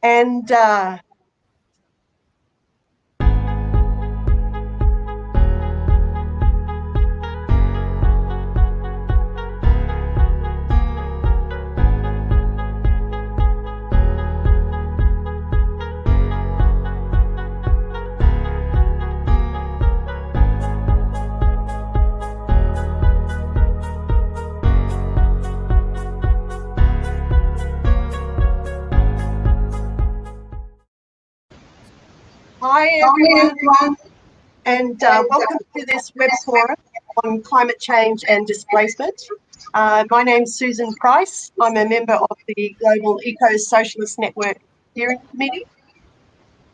And hi everyone, and welcome to this web forum on climate change and displacement. My name's Susan Price. I'm a member of the Global Eco-Socialist Network Steering Committee,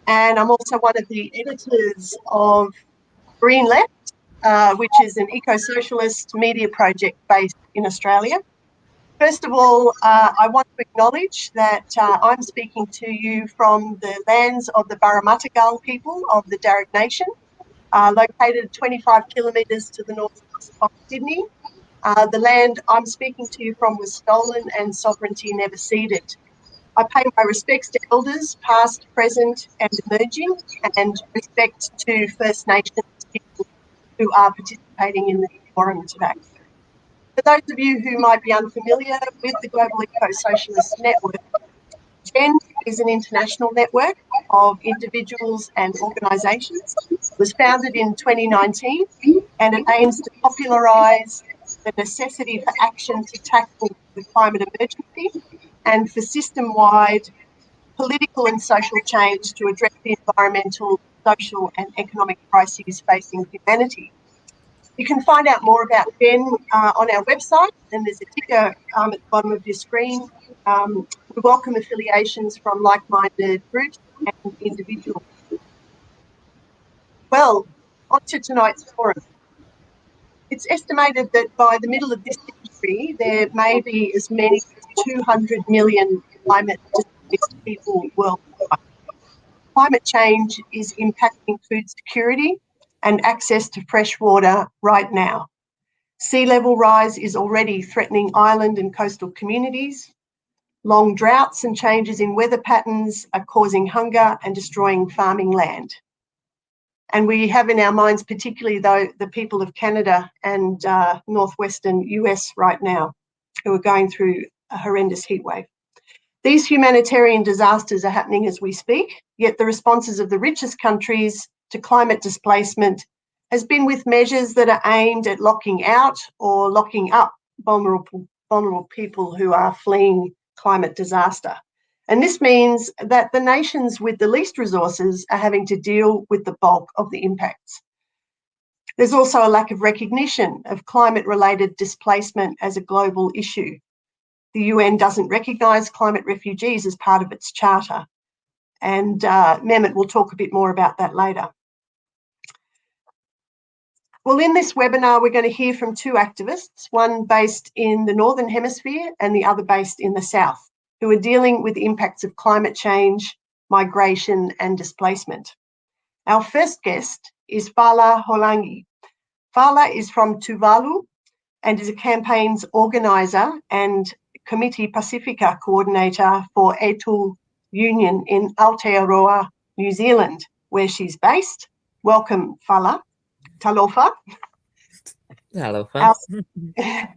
and I'm also one of the editors of Green Left, which is an eco-socialist media project based in Australia. First of all, I want to acknowledge that I'm speaking to you from the lands of the Barramatagal people of the Darug Nation, located 25 kilometres to the north of Sydney. The land I'm speaking to you from was stolen and sovereignty never ceded. I pay my respects to elders, past, present and emerging, and respect to First Nations people who are participating in the forum today. For those of you who might be unfamiliar with the Global Eco-Socialist Network, GEN is an international network of individuals and organisations. It was founded in 2019 and it aims to popularise the necessity for action to tackle the climate emergency and for system-wide political and social change to address the environmental, social and economic crises facing humanity. You can find out more about GEN on our website, and there's a ticker at the bottom of your screen. We welcome affiliations from like-minded groups and individuals. Well, on to tonight's forum. It's estimated that by the middle of this century, there may be as many as 200 million climate displaced people worldwide. Climate change is impacting food security and access to fresh water right now. Sea level rise is already threatening island and coastal communities. Long droughts and changes in weather patterns are causing hunger and destroying farming land. And we have in our minds particularly though the people of Canada and northwestern US right now who are going through a horrendous heatwave. These humanitarian disasters are happening as we speak, yet the responses of the richest countries to climate displacement has been with measures that are aimed at locking out or locking up vulnerable people who are fleeing climate disaster. And this means that the nations with the least resources are having to deal with the bulk of the impacts. There's also a lack of recognition of climate-related displacement as a global issue. The UN doesn't recognise climate refugees as part of its charter, and Memet will talk a bit more about that later. Well, in this webinar, we're going to hear from two activists, one based in the Northern Hemisphere and the other based in the South, who are dealing with the impacts of climate change, migration and displacement. Our first guest is Fala Haulangi. Fala is from Tuvalu and is a campaigns organiser and Committee Pacifica coordinator for Atolls Union in Aotearoa, New Zealand, where she's based. Welcome, Fala. Talofa. Talofa.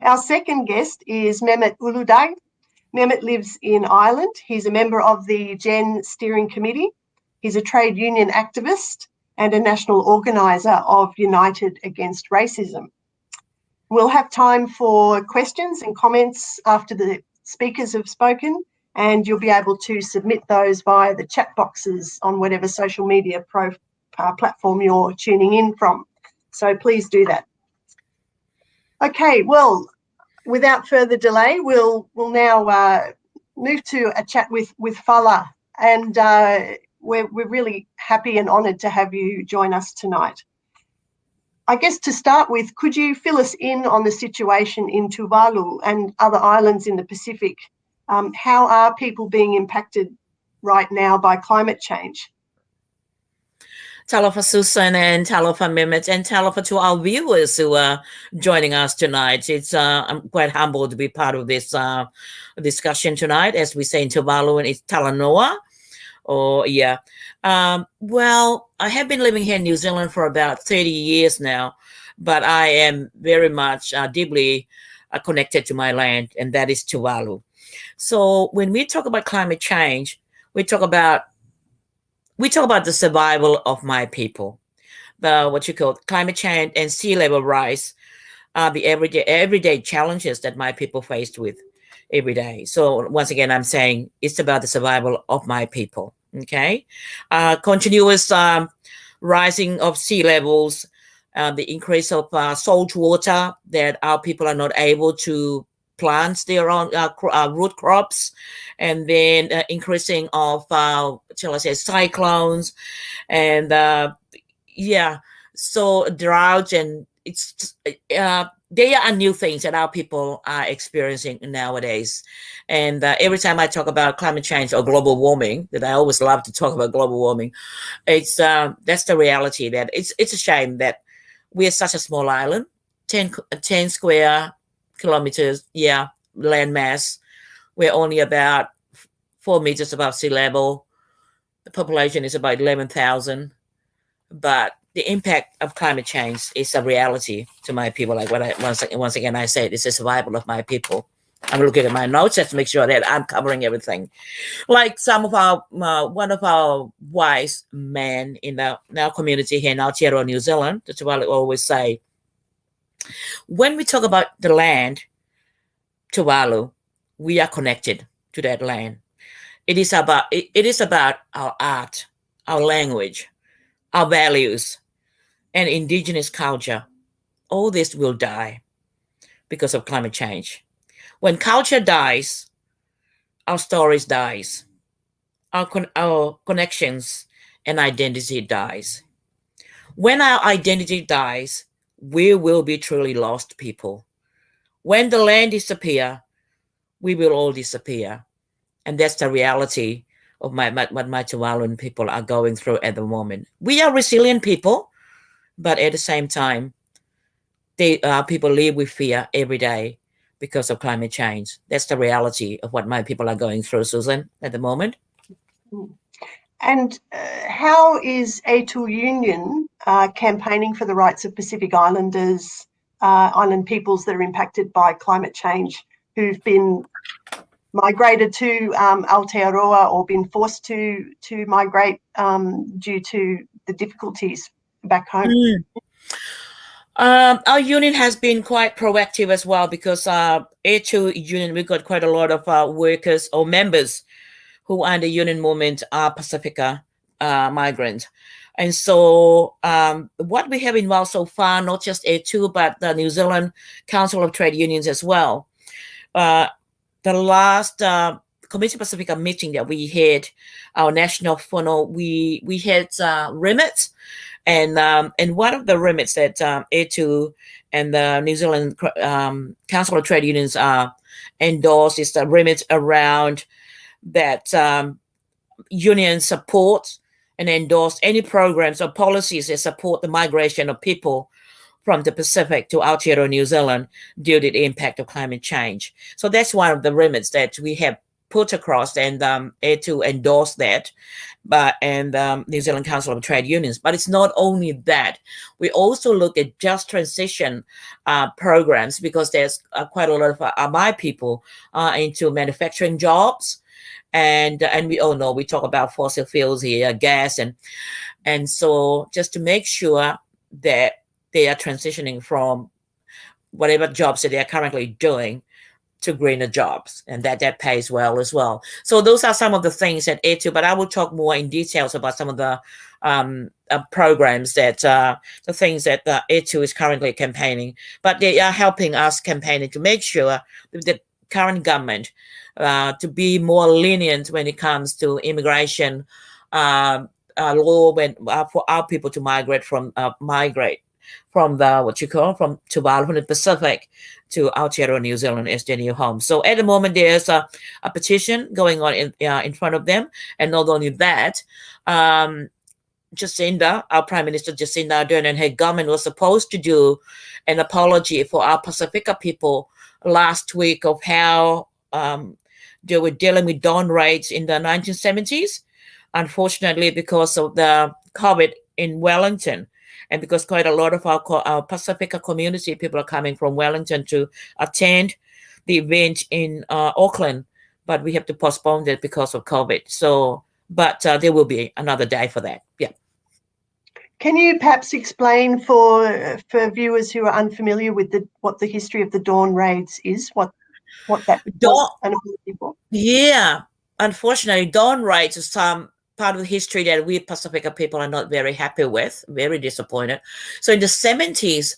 Our second guest is Memet Uludağ. Memet lives in Ireland. He's a member of the GEN Steering Committee. He's a trade union activist and a national organiser of United Against Racism. We'll have time for questions and comments after the speakers have spoken, and you'll be able to submit those via the chat boxes on whatever social media platform you're tuning in from. So please do that. Okay, well, without further delay, we'll now move to a chat with Fala, and we're really happy and honoured to have you join us tonight. I guess to start with, could you fill us in on the situation in Tuvalu and other islands in the Pacific? How are people being impacted right now by climate change? Talofa Susan and Talofa Memet, and Talofa to our viewers who are joining us tonight. I'm quite humbled to be part of this discussion tonight. As we say in Tuvalu, and it's Talanoa. Or yeah. Well, I have been living here in New Zealand for about 30 years now, but I am very much deeply connected to my land, and that is Tuvalu. So when we talk about climate change, we talk about the survival of my people, the what you call climate change and sea level rise are the everyday challenges that my people faced with every day. So once again, I'm saying it's about the survival of my people. Okay, continuous rising of sea levels, the increase of salt water that our people are not able to plant their own root crops, and then increasing of shall I say cyclones, and yeah, so drought, and it's they are new things that our people are experiencing nowadays. And every time I talk about climate change or global warming, that I always love to talk about global warming, it's that's the reality, that it's a shame that we are such a small island, 10 square kilometers, yeah, land mass. We're only about 4 meters above sea level. The population is about 11,000, but the impact of climate change is a reality to my people. Like what I once again I said, it's the survival of my people. I'm looking at my notes just to make sure that I'm covering everything. Like some of our one of our wise men in our community here in Aotearoa, New Zealand, that's what I always say. When we talk about the land, Tuvalu, we are connected to that land. It is about our art, our language, our values, and indigenous culture. All this will die because of climate change. When culture dies, our stories dies, our connections and identity dies. When our identity dies, we will be truly lost people. When the land disappears, we will all disappear. And that's the reality of what my Tuvaluan people are going through at the moment. We are resilient people, but at the same time, people live with fear every day because of climate change. That's the reality of what my people are going through, Susan, at the moment. And how is Atolls Union campaigning for the rights of Pacific Islanders, island peoples that are impacted by climate change, who've been migrated to Aotearoa or been forced to migrate due to the difficulties back home? Our union has been quite proactive as well, because Atolls Union, we've got quite a lot of workers or members who are in the union movement are Pacifica migrants. And so what we have involved so far, not just Atolls, but the New Zealand Council of Trade Unions as well. The last Commission Pacifica meeting that we had, our national funnel, we had remits. And one of the remits that Atolls and the New Zealand Council of Trade Unions endorsed is the remit around that union support and endorse any programs or policies that support the migration of people from the Pacific to Aotearoa, New Zealand, due to the impact of climate change. So that's one of the remits that we have put across, and Atolls endorsed that, and New Zealand Council of Trade Unions. But it's not only that. We also look at just transition programs, because there's quite a lot of my people into manufacturing jobs. And we all know we talk about fossil fuels here, gas, and so just to make sure that they are transitioning from whatever jobs that they are currently doing to greener jobs, and that pays well as well. So those are some of the things that Atolls, but I will talk more in details about some of the programs that the things that Atolls is currently campaigning, but they are helping us campaigning to make sure that the current government to be more lenient when it comes to immigration law, when for our people to migrate from the from Tuvalu, from the Pacific to Aotearoa, New Zealand as their new home. So at the moment, there's a petition going on in front of them, and not only that, Jacinda, our Prime Minister Jacinda Ardern, and her government was supposed to do an apology for our Pacifica people last week of how they were dealing with dawn raids in the 1970s. unfortunately, because of the COVID in Wellington, and because quite a lot of our Pacifica community people are coming from Wellington to attend the event in Auckland, but we have to postpone that because of COVID. So, but there will be another day for that. Yeah. Can you perhaps explain for viewers who are unfamiliar with what the history of the Dawn raids is, what that was and for? Yeah, unfortunately, Dawn raids is some part of the history that we Pacifica people are not very happy with, very disappointed. So in the 70s,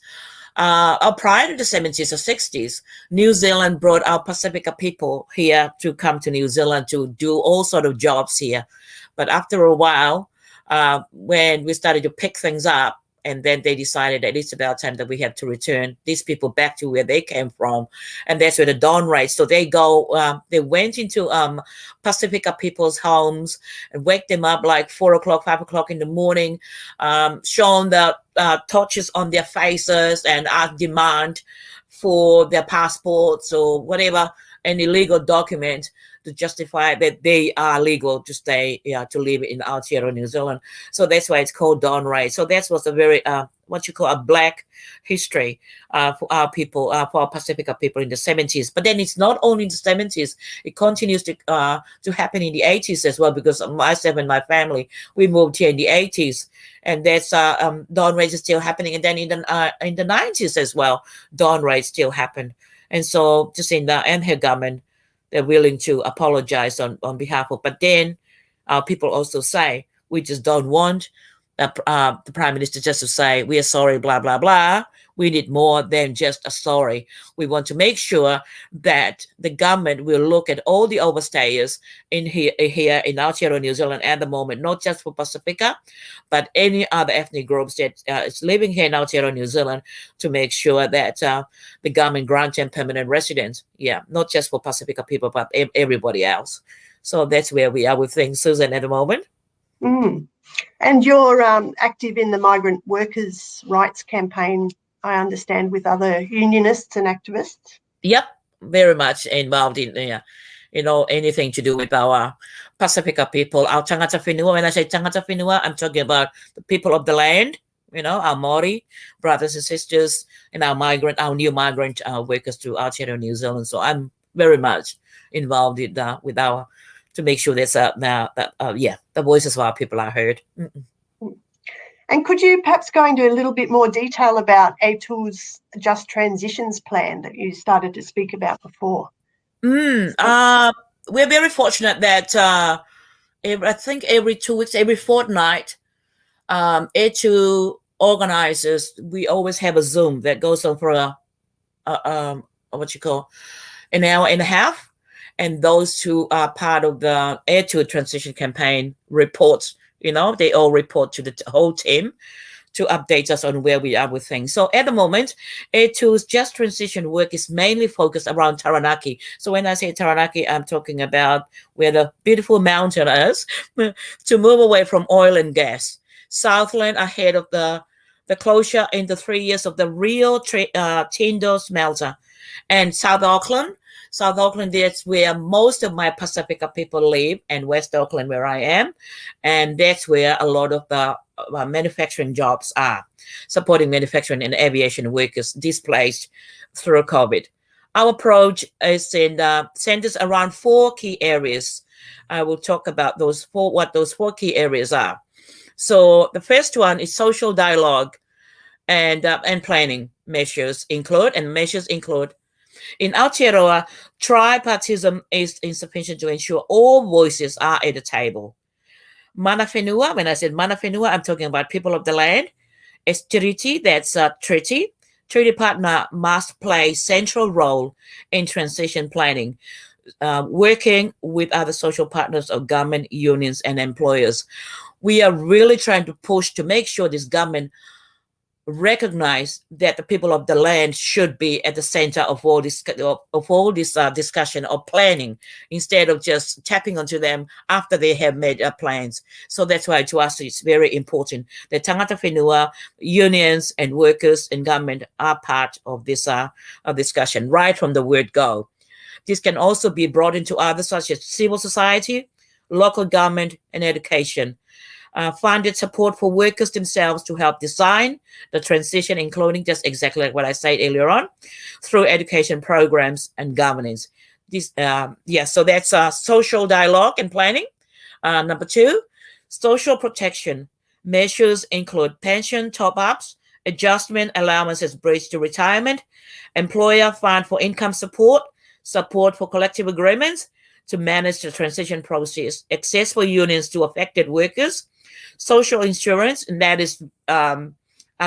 or prior to the 70s or 60s, New Zealand brought our Pacifica people here to come to New Zealand to do all sort of jobs here. But after a while, when we started to pick things up, and then they decided that it's about time that we have to return these people back to where they came from, and that's where the Dawn raids. So they they went into Pacifica people's homes and wake them up like 4 o'clock, 5 o'clock in the morning, shone the torches on their faces and ask demand for their passports or whatever, an illegal document to justify that they are legal to stay, to live in Aotearoa, New Zealand. So that's why it's called Dawn Raid. So that was a very, what you call a black history for our people, for our Pacifica people in the 70s. But then it's not only in the 70s, it continues to happen in the 80s as well, because myself and my family, we moved here in the 80s. And that's Dawn Raid is still happening. And then in the 90s as well, Dawn Raid still happened. And so Jacinda and her government, they're willing to apologize on behalf of. But then people also say, we just don't want the Prime Minister just to say, we are sorry, blah, blah, blah. We need more than just a sorry. We want to make sure that the government will look at all the overstayers in here in Aotearoa, New Zealand at the moment, not just for Pacifica, but any other ethnic groups that is living here in Aotearoa, New Zealand, to make sure that the government grants them permanent residence. Yeah, not just for Pacifica people, but everybody else. So that's where we are with things, Susan, at the moment. Mm. And you're active in the migrant workers' rights campaign, I understand, with other unionists and activists. Yep, very much involved in anything to do with our Pacifica people, our tangata whenua. When I say tangata whenua, I'm talking about the people of the land, our Maori brothers and sisters, and our new migrant workers to Aotearoa, New Zealand. So I'm very much involved with our, to make sure there's the voices of our people are heard. Mm-mm. And could you perhaps go into a little bit more detail about Atolls' Just Transitions plan that you started to speak about before? We're very fortunate that I think every 2 weeks, every fortnight, A2 organizers, we always have a Zoom that goes on for an hour and a half. And those who are part of the A2 transition campaign reports, they all report to the whole team to update us on where we are with things. So at the moment, A2's Just Transition work is mainly focused around Taranaki. So when I say Taranaki, I'm talking about where the beautiful mountain is, to move away from oil and gas. Southland ahead of the closure in the 3 years of the Rio Tinto smelter. And South Auckland, that's where most of my Pacifica people live, and West Auckland, where I am. And that's where a lot of the manufacturing jobs are, supporting manufacturing and aviation workers displaced through COVID. Our approach is centers around 4 key areas. I will talk about what those 4 key areas are. So the first one is social dialogue and planning measures include in Aotearoa, tripartism is insufficient to ensure all voices are at the table. Mana whenua, when I said mana whenua, I'm talking about people of the land. Treaty, that's a treaty. Treaty partner must play central role in transition planning, working with other social partners of government, unions, and employers. We are really trying to push to make sure this government recognize that the people of the land should be at the center of all this discussion or planning, instead of just tapping onto them after they have made plans. So that's why to us it's very important that tangata whenua, unions and workers and government are part of this discussion right from the word go. This can also be brought into others such as civil society, local government, and education. Funded support for workers themselves to help design the transition, including just exactly like what I said earlier on, through education programs and governance. So that's social dialogue and planning. Number 2, social protection. Measures include pension top-ups, adjustment allowances bridge to retirement, employer fund for income support, support for collective agreements to manage the transition process, access for unions to affected workers, social insurance, and that is, I'm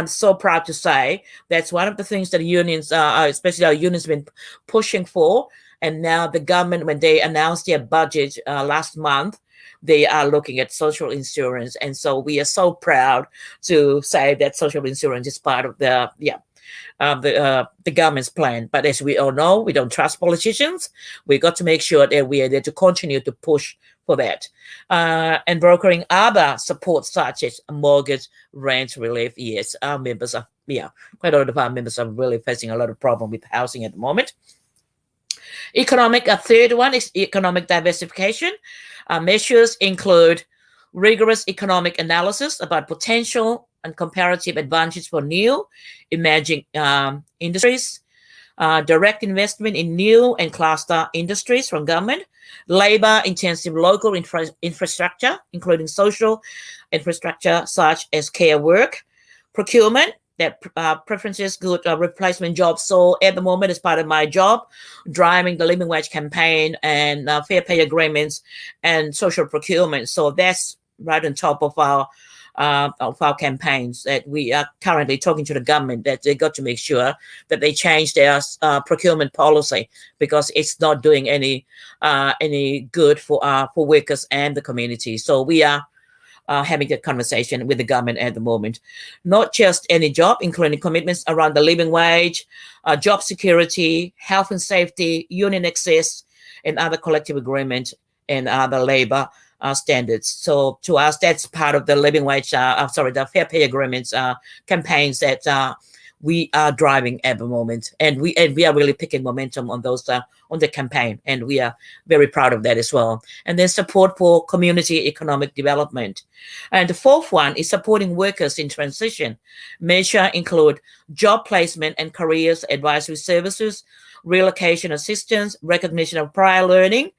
so proud to say, that's one of the things that unions, especially our unions, been pushing for. And now the government, when they announced their budget last month, they are looking at social insurance. And so we are so proud to say that social insurance is part of the government's plan. But as we all know, we don't trust politicians. We got to make sure that we are there to continue to push for that. And brokering other support such as mortgage, rent relief. Yes, our members are, quite a lot of our members are really facing a lot of problem with housing at the moment. A third one is economic diversification. Measures include rigorous economic analysis about potential and comparative advantage for new emerging industries, direct investment in new and cluster industries from government, labor-intensive local infrastructure, including social infrastructure such as care work, procurement, that preferences good replacement jobs. So at the moment, as part of my job, driving the living wage campaign and fair pay agreements and social procurement. So that's right on top of our campaigns that we are currently talking to the government that they got to make sure that they change their procurement policy, because it's not doing any good for workers and the community. So we are having a conversation with the government at the moment. Not just any job, including commitments around the living wage, job security, health and safety, union access, and other collective agreement and other labor standards. So to us, that's part of the living wage, the fair pay agreements campaigns that we are driving at the moment, and we are really picking momentum on those on the campaign, and we are very proud of that as well. And then support for community economic development. And the fourth one is supporting workers in transition. Measures include job placement and careers advisory services, relocation assistance, recognition of prior learning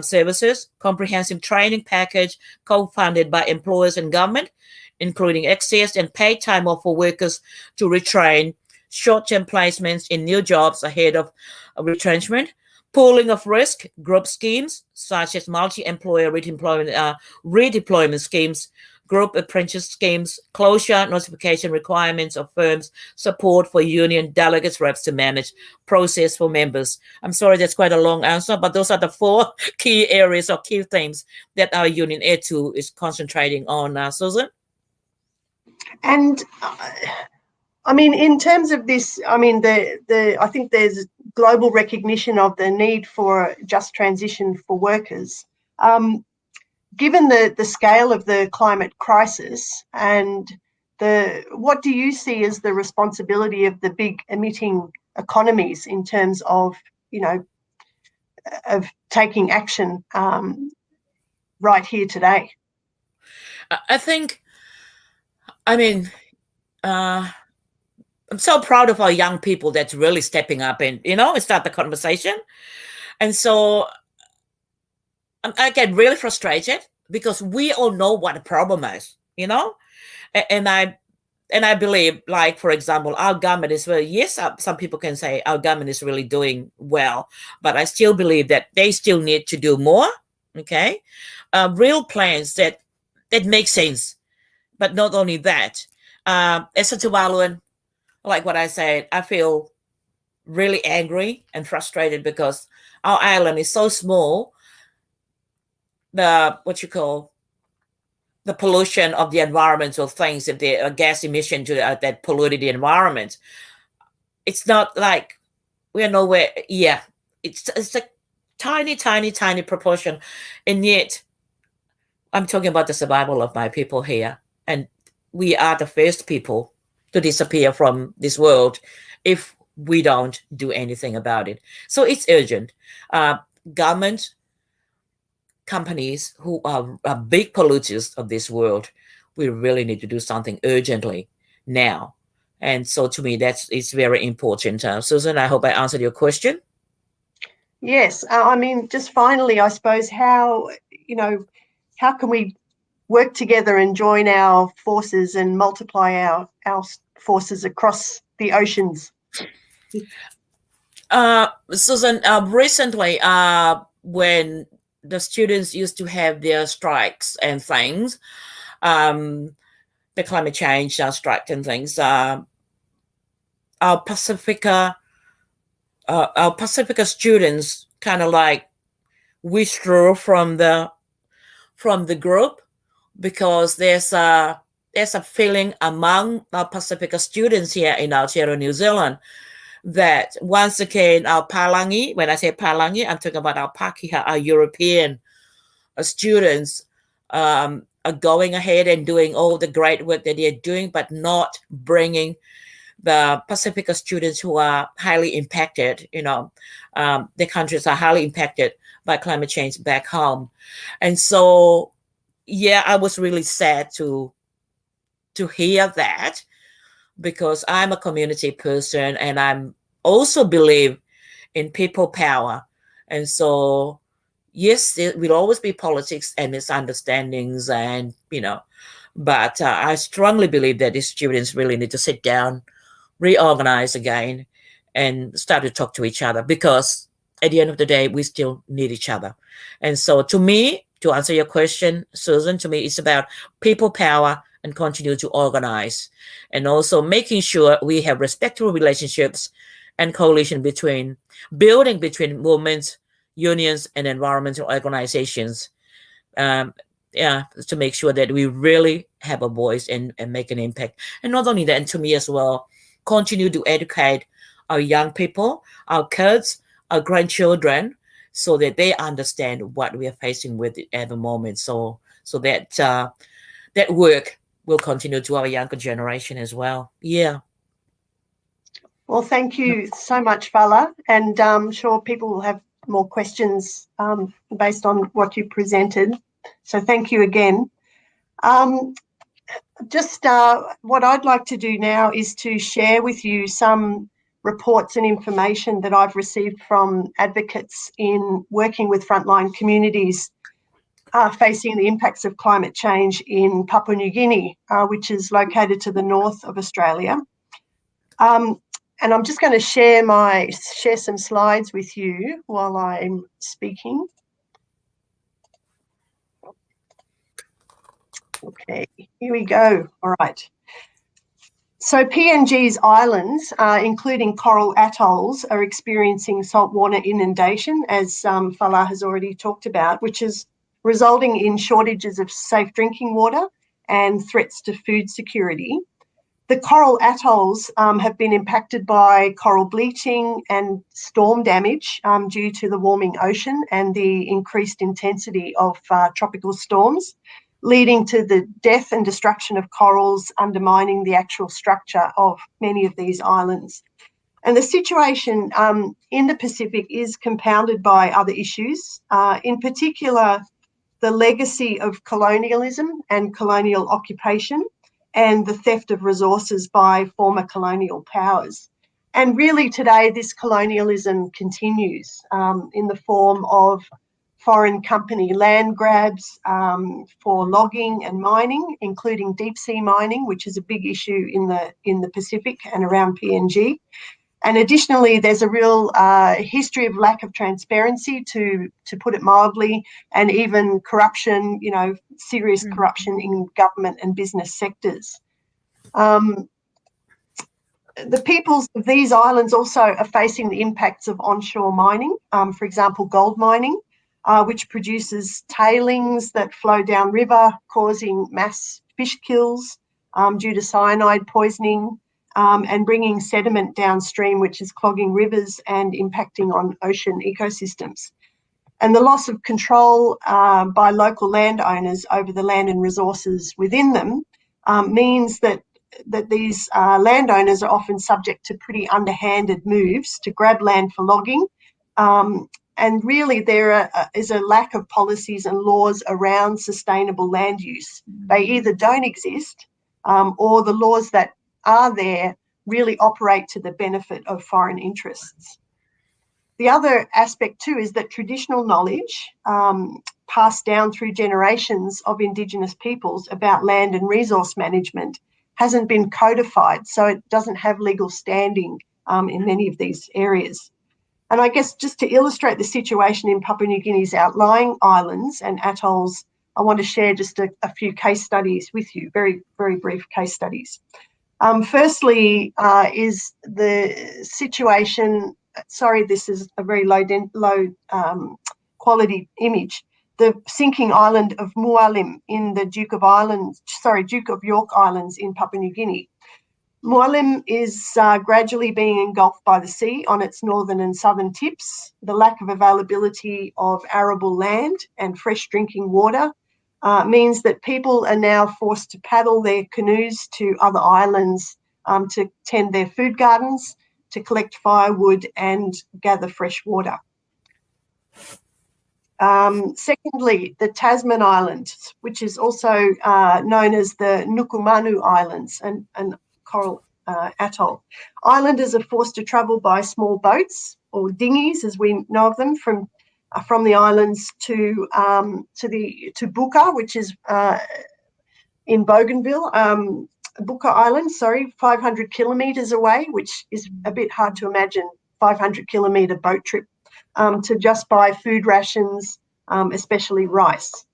services, comprehensive training package co-funded by employers and government, including access and paid time off for workers to retrain, short-term placements in new jobs ahead of retrenchment, pooling of risk, group schemes such as multi-employer redeployment schemes, group apprentice schemes, closure notification requirements of firms, support for union delegates reps to manage process for members. I'm sorry, that's quite a long answer, but those are the 4 key areas or key themes that our union A2 is concentrating on, Susan. And I mean, in terms of this, I mean, I think there's global recognition of the need for just transition for workers. Given the scale of the climate crisis, and what do you see as the responsibility of the big emitting economies in terms of, of taking action right here today? I think, I'm so proud of our young people that's really stepping up and, start the conversation. And so I get really frustrated because we all know what the problem is, and I believe, like, for example, our government is some people can say our government is really doing well, but I still believe that they still need to do more, okay? Real plans that make sense. But not only that, as a Tuvaluan, like what I said, I feel really angry and frustrated because our island is so small. The pollution of the environmental things, if the gas emission that polluted the environment, it's not like we're nowhere. Yeah, it's a tiny proportion, and yet I'm talking about the survival of my people here, and we are the first people to disappear from this world if we don't do anything about it. So it's urgent. Government, companies who are big polluters of this world, we really need to do something urgently now. And so to me, it's very important. Susan, I hope I answered your question. Yes, I mean, just finally, I suppose how can we work together and join our forces and multiply our forces across the oceans? Susan, recently, when the students used to have their strikes and things, the climate change strike and things, our Pacifica students kind of like withdrew from the group, because there's a feeling among our Pacifica students here in Aotearoa, New Zealand, that once again our Haulangi, when I say Haulangi, I'm talking about our Pakeha, our European students, are going ahead and doing all the great work that they're doing, but not bringing the Pacifica students who are highly impacted, the countries are highly impacted by climate change back home. And so, yeah, I was really sad to hear that, because I'm a community person and I'm also believe in people power. And so, yes, there will always be politics and misunderstandings, and but I strongly believe that these students really need to sit down, reorganize again, and start to talk to each other, because at the end of the day, we still need each other. And so to me, to answer your question, Susan, to me, it's about people power and continue to organize, and also making sure we have respectful relationships and coalition building between movements, unions, and environmental organizations, to make sure that we really have a voice and make an impact. And not only that, and to me as well, continue to educate our young people, our kids, our grandchildren, so that they understand what we are facing with at the moment. So that that work will continue to our younger generation as well. Yeah. Well, thank you so much, Fala, and I'm sure people will have more questions based on what you presented. So thank you again. What I'd like to do now is to share with you some reports and information that I've received from advocates in working with frontline communities facing the impacts of climate change in Papua New Guinea, which is located to the north of Australia. And I'm just going to share some slides with you while I'm speaking. Okay, here we go. All right. So PNG's islands, including coral atolls, are experiencing saltwater inundation, as Fala has already talked about, which is resulting in shortages of safe drinking water and threats to food security. The coral atolls have been impacted by coral bleaching and storm damage due to the warming ocean and the increased intensity of tropical storms, leading to the death and destruction of corals, undermining the actual structure of many of these islands. And the situation in the Pacific is compounded by other issues, in particular, the legacy of colonialism and colonial occupation, and the theft of resources by former colonial powers. And really today, this colonialism continues in the form of foreign company land grabs for logging and mining, including deep sea mining, which is a big issue in the Pacific and around PNG. And additionally, there's a real history of lack of transparency, to put it mildly, and even corruption, serious corruption in government and business sectors. The peoples of these islands also are facing the impacts of onshore mining, for example, gold mining, which produces tailings that flow downriver, causing mass fish kills due to cyanide poisoning, and bringing sediment downstream, which is clogging rivers and impacting on ocean ecosystems. And the loss of control by local landowners over the land and resources within them means that these landowners are often subject to pretty underhanded moves to grab land for logging, And really there is a lack of policies and laws around sustainable land use. They either don't exist or the laws that are there really operate to the benefit of foreign interests. The other aspect too is that traditional knowledge passed down through generations of Indigenous peoples about land and resource management hasn't been codified, so it doesn't have legal standing in many of these areas. And I guess just to illustrate the situation in Papua New Guinea's outlying islands and atolls, I want to share just a few case studies with you, very, very brief case studies. Firstly is the situation, sorry, this is a very low quality image, the sinking island of Mualim in the Duke of York Islands in Papua New Guinea. Mualim is gradually being engulfed by the sea on its northern and southern tips. The lack of availability of arable land and fresh drinking water means that people are now forced to paddle their canoes to other islands to tend their food gardens, to collect firewood and gather fresh water. Secondly, the Tasman Islands, which is also known as the Nukumanu Islands and Coral Atoll. Islanders are forced to travel by small boats or dinghies, as we know of them, from the islands to Buka, which is in Bougainville, Buka Island, 500 kilometres away, which is a bit hard to imagine, 500-kilometre boat trip to just buy food rations, especially rice.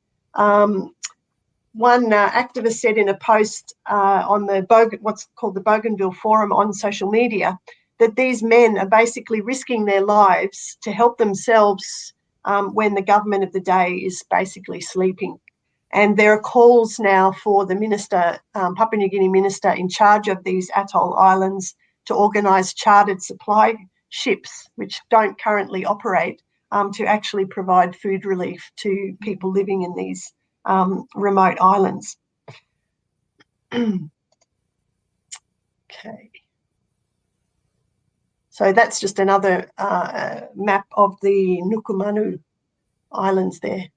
One activist said in a post on what's called the Bougainville Forum on social media that these men are basically risking their lives to help themselves when the government of the day is basically sleeping. And there are calls now for the minister, Papua New Guinea minister in charge of these atoll islands, to organise chartered supply ships, which don't currently operate, to actually provide food relief to people living in these remote islands. Okay. So that's just another map of the Nukumanu Islands there.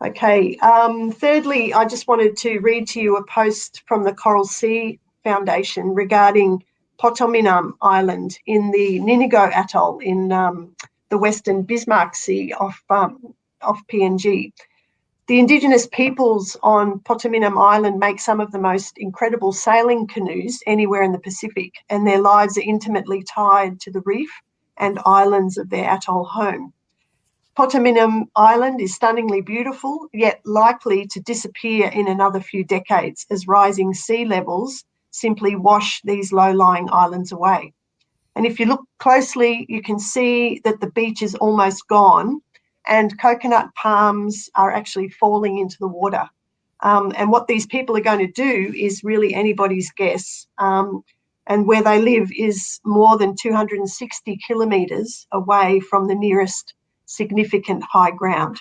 Okay, thirdly, I just wanted to read to you a post from the Coral Sea Foundation regarding Potominam Island in the Ninigo Atoll in the Western Bismarck Sea off PNG. The Indigenous peoples on Potominam Island make some of the most incredible sailing canoes anywhere in the Pacific, and their lives are intimately tied to the reef and islands of their atoll home. Potominam Island is stunningly beautiful, yet likely to disappear in another few decades as rising sea levels simply wash these low-lying islands away. And if you look closely, you can see that the beach is almost gone and coconut palms are actually falling into the water. And what these people are going to do is really anybody's guess. And where they live is more than 260 kilometres away from the nearest significant high ground.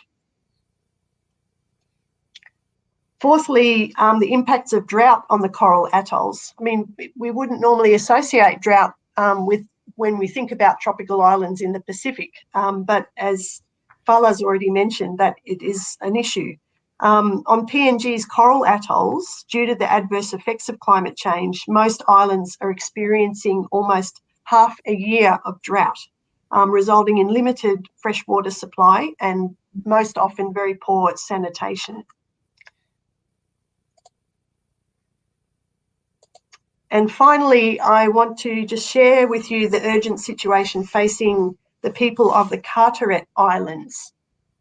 Fourthly, the impacts of drought on the coral atolls. I mean, we wouldn't normally associate drought with when we think about tropical islands in the Pacific, but as Fala's already mentioned, that it is an issue. On PNG's coral atolls, due to the adverse effects of climate change, most islands are experiencing almost half a year of drought, resulting in limited freshwater supply and most often very poor sanitation. And finally, I want to just share with you the urgent situation facing the people of the Carteret Islands.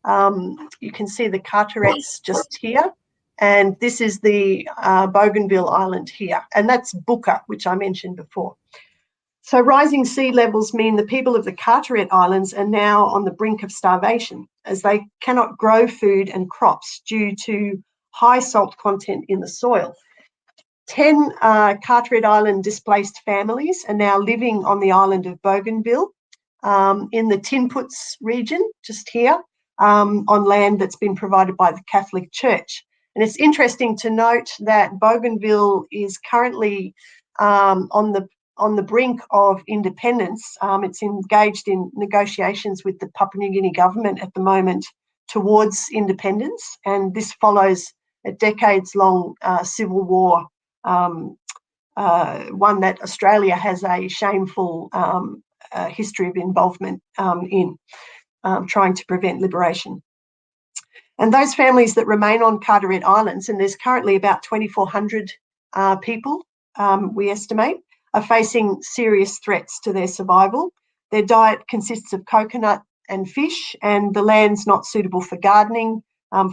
You can see the Carterets just here, and this is the Bougainville Island here, and that's Buka, which I mentioned before. So rising sea levels mean the people of the Carteret Islands are now on the brink of starvation, as they cannot grow food and crops due to high salt content in the soil. 10 Carteret Island displaced families are now living on the island of Bougainville in the Tinputs region, just here, on land that's been provided by the Catholic Church. And it's interesting to note that Bougainville is currently on the on the brink of independence. It's engaged in negotiations with the Papua New Guinea government at the moment towards independence, and this follows a decades-long civil war, one that Australia has a shameful history of involvement in, trying to prevent liberation. And those families that remain on Carteret Islands, and there's currently about 2,400 people, we estimate, are facing serious threats to their survival. Their diet consists of coconut and fish, and the land's not suitable for gardening,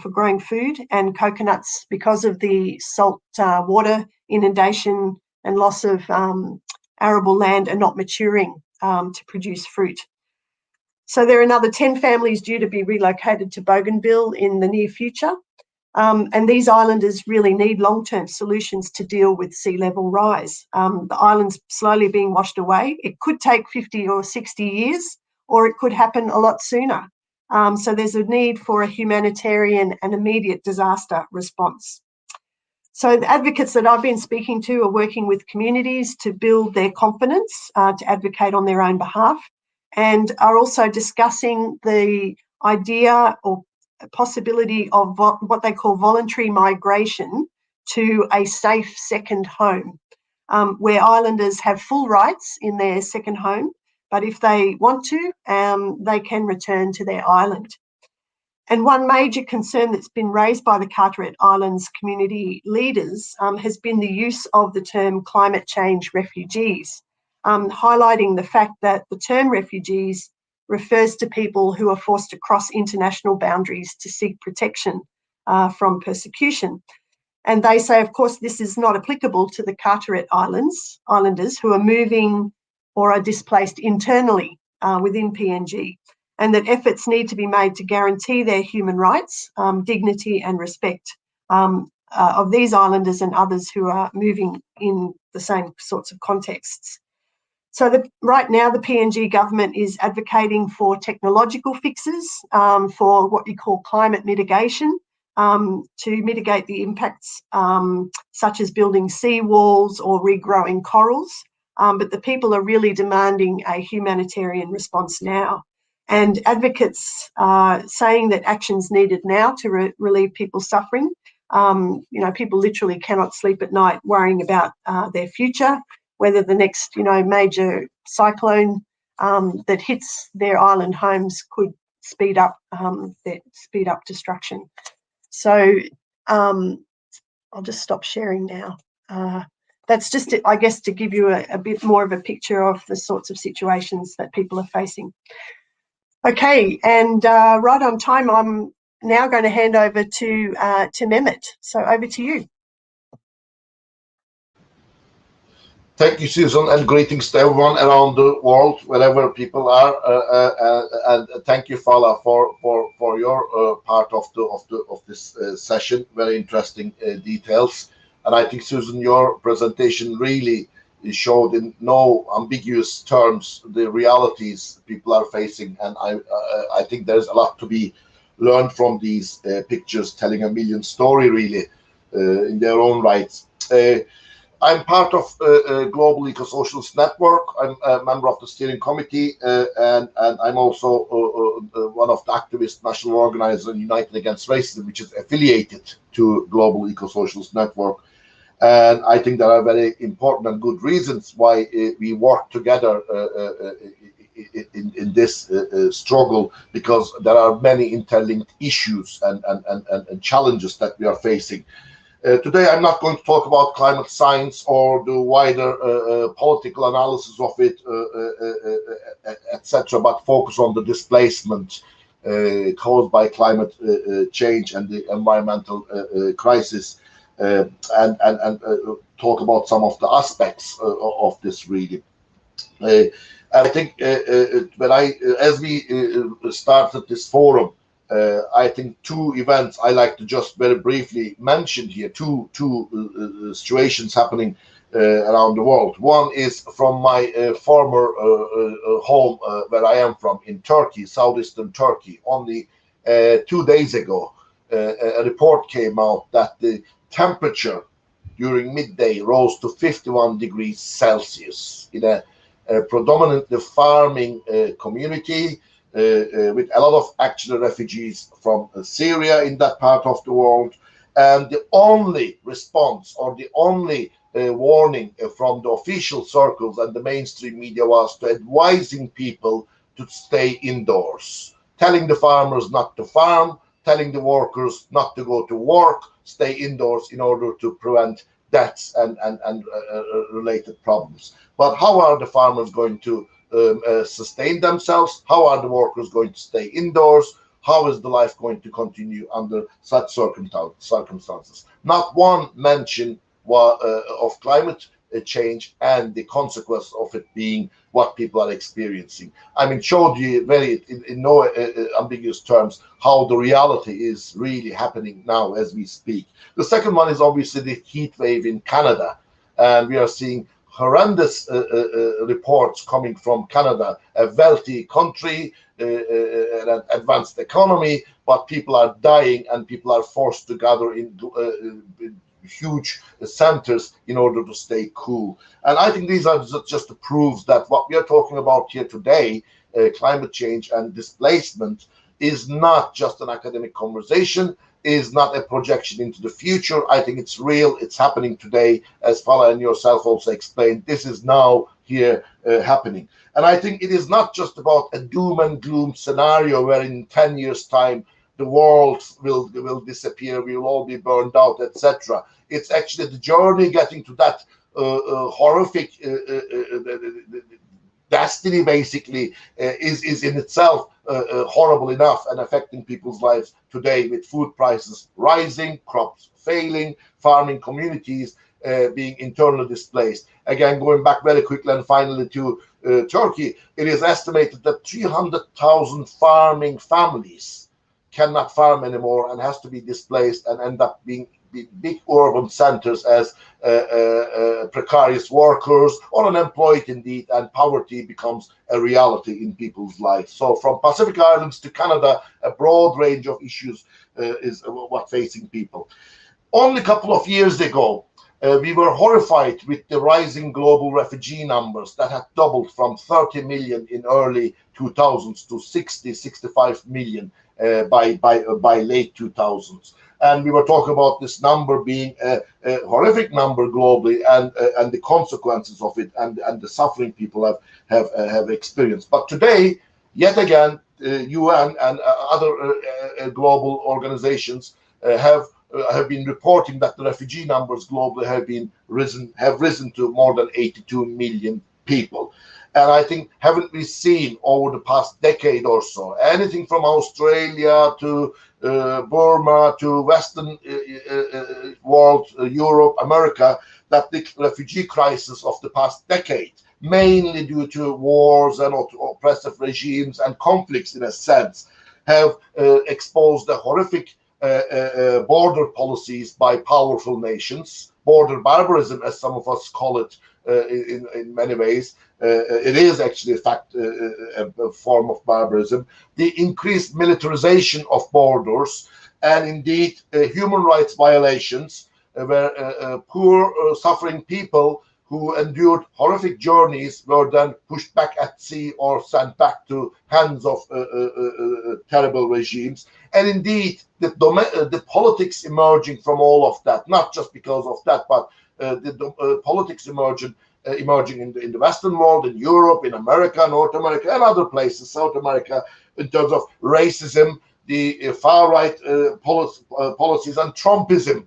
for growing food, and coconuts, because of the salt water inundation and loss of arable land, are not maturing to produce fruit. So there are another 10 families due to be relocated to Bougainville in the near future. And these islanders really need long-term solutions to deal with sea level rise. The island's slowly being washed away. It could take 50 or 60 years, or it could happen a lot sooner. So there's a need for a humanitarian and immediate disaster response. So the advocates that I've been speaking to are working with communities to build their confidence to advocate on their own behalf, and are also discussing the idea or possibility of what they call voluntary migration to a safe second home, where islanders have full rights in their second home, but if they want to, they can return to their island. And one major concern that's been raised by the Carteret Islands community leaders has been the use of the term climate change refugees, highlighting the fact that the term refugees refers to people who are forced to cross international boundaries to seek protection from persecution. And they say, of course, this is not applicable to the Carteret Islanders who are moving or are displaced internally within PNG, and that efforts need to be made to guarantee their human rights, dignity and respect of these islanders and others who are moving in the same sorts of contexts. So right now, the PNG government is advocating for technological fixes for what you call climate mitigation, to mitigate the impacts such as building seawalls or regrowing corals. But the people are really demanding a humanitarian response now. And advocates are saying that action's needed now to relieve people's suffering. People literally cannot sleep at night worrying about their future, whether the next, major cyclone that hits their island homes could speed up destruction. So I'll just stop sharing now. That's just, I guess, to give you a bit more of a picture of the sorts of situations that people are facing. Okay, and right on time, I'm now going to hand over to Memet. So over to you. Thank you, Susan, and greetings to everyone around the world, wherever people are, and thank you, Fala, for your part of this session. Very interesting details, and I think, Susan, your presentation really showed in no ambiguous terms the realities people are facing, and I think there's a lot to be learned from these pictures, telling a million story really in their own rights. I'm part of a global Eco-Socialist network. I'm a member of the steering committee, and I'm also one of the activist national organizers United Against Racism, which is affiliated to global Eco-Socialist network. And I think there are very important and good reasons why we work together in this struggle, because there are many interlinked issues and challenges that we are facing. Today, I'm not going to talk about climate science or the wider political analysis of it, etc., but focus on the displacement caused by climate change and the environmental crisis, and talk about some of the aspects of this really. I think as we started this forum, I think two events I like to just very briefly mention here, two situations happening around the world. One is from my former home where I am from in Turkey, southeastern Turkey. Only 2 days ago, a report came out that the temperature during midday rose to 51 degrees Celsius in a predominantly farming community with a lot of actual refugees from Syria in that part of the world. And the only response, or the only warning from the official circles and the mainstream media, was to advising people to stay indoors, telling the farmers not to farm, telling the workers not to go to work, stay indoors in order to prevent deaths and related problems. But how are the farmers going to sustain themselves? How are the workers going to stay indoors? How is the life going to continue under such circumstances? Not one mention of climate change and the consequence of it being what people are experiencing. I mean, showed you very in no ambiguous terms how the reality is really happening now as we speak. The second one is obviously the heat wave in Canada, and we are seeing horrendous reports coming from Canada, a wealthy country, an advanced economy, but people are dying and people are forced to gather in huge centers in order to stay cool. And I think these are just the proofs that what we are talking about here today, climate change and displacement, is not just an academic conversation, is not a projection into the future. I think it's real, it's happening today, as Fala and yourself also explained. This is now here happening. And I think it is not just about a doom and gloom scenario where in 10 years' time the world will disappear, we will all be burned out, etc. It's actually the journey getting to that horrific destiny, basically, is in itself horrible enough and affecting people's lives today, with food prices rising, crops failing, farming communities being internally displaced. Again, going back very quickly and finally to Turkey, it is estimated that 300,000 farming families cannot farm anymore and has to be displaced and end up being big urban centers as precarious workers or unemployed indeed, and poverty becomes a reality in people's lives. So from Pacific Islands to Canada, a broad range of issues is what facing people. Only a couple of years ago, we were horrified with the rising global refugee numbers that had doubled from 30 million in early 2000s to 65 million by late 2000s. And we were talking about this number being a horrific number globally, and the consequences of it, and the suffering people have experienced. But today, yet again, UN and other global organizations have been reporting that the refugee numbers globally have risen to more than 82 million people. And I think, haven't we seen over the past decade or so, anything from Australia to Burma to Western world, Europe, America, that the refugee crisis of the past decade, mainly due to wars and oppressive regimes and conflicts in a sense, have exposed the horrific border policies by powerful nations, border barbarism, as some of us call it in many ways. It is actually, in fact, a form of barbarism. The increased militarization of borders, and indeed human rights violations, where poor, suffering people who endured horrific journeys were then pushed back at sea or sent back to hands of terrible regimes. And indeed, the politics emerging from all of that, not just because of that, but the politics emerging in the Western world, in Europe, in America, North America, and other places, South America, in terms of racism, the far-right policies, and Trumpism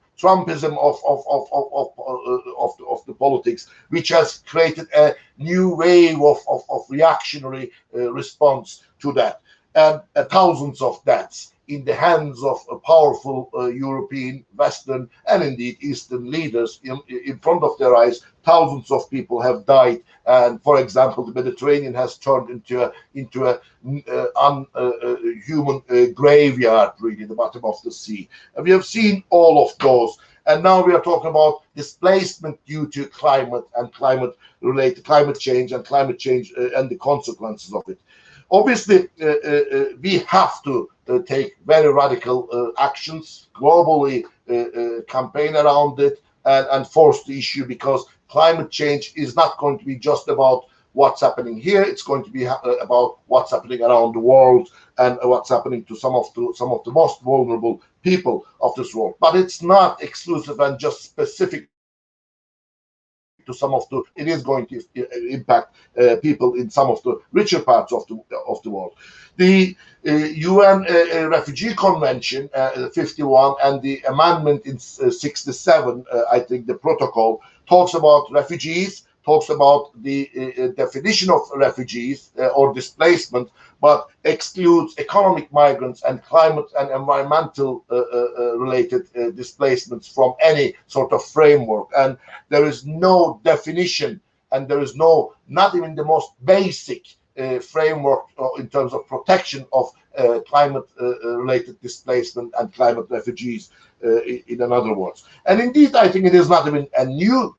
of the politics, which has created a new wave of reactionary response to that, and thousands of deaths in the hands of powerful European, Western, and indeed Eastern leaders. In front of their eyes, thousands of people have died, and for example, the Mediterranean has turned into a human graveyard, really, the bottom of the sea. And we have seen all of those, and now we are talking about displacement due to climate and climate-related climate change and the consequences of it. Obviously, we have to take very radical actions globally, campaign around it, and force the issue, because climate change is not going to be just about what's happening here. It's going to be about what's happening around the world and what's happening to some of the most vulnerable people of this world. But it's not exclusive and just specific to some of the. It is going to impact people in some of the richer parts of the world. The UN Refugee Convention 51 and the amendment in 67, I think the protocol talks about refugees, talks about the definition of refugees or displacement, but excludes economic migrants and climate and environmental related displacements from any sort of framework. And there is no definition, and there is not even the most basic framework in terms of protection of climate related displacement and climate refugees, in other words. And indeed, I think it is not even a new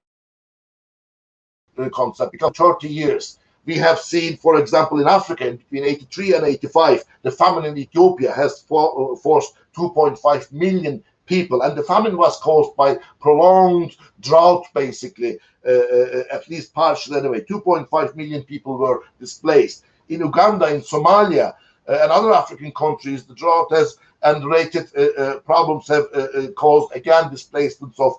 concept, because 30 years we have seen, for example, in Africa, in between 83 and 85, the famine in Ethiopia has forced 2.5 million people, and the famine was caused by prolonged drought, basically, at least partially anyway. 2.5 million people were displaced. In Uganda, in Somalia, and other African countries, the drought has and related problems have caused, again, displacements of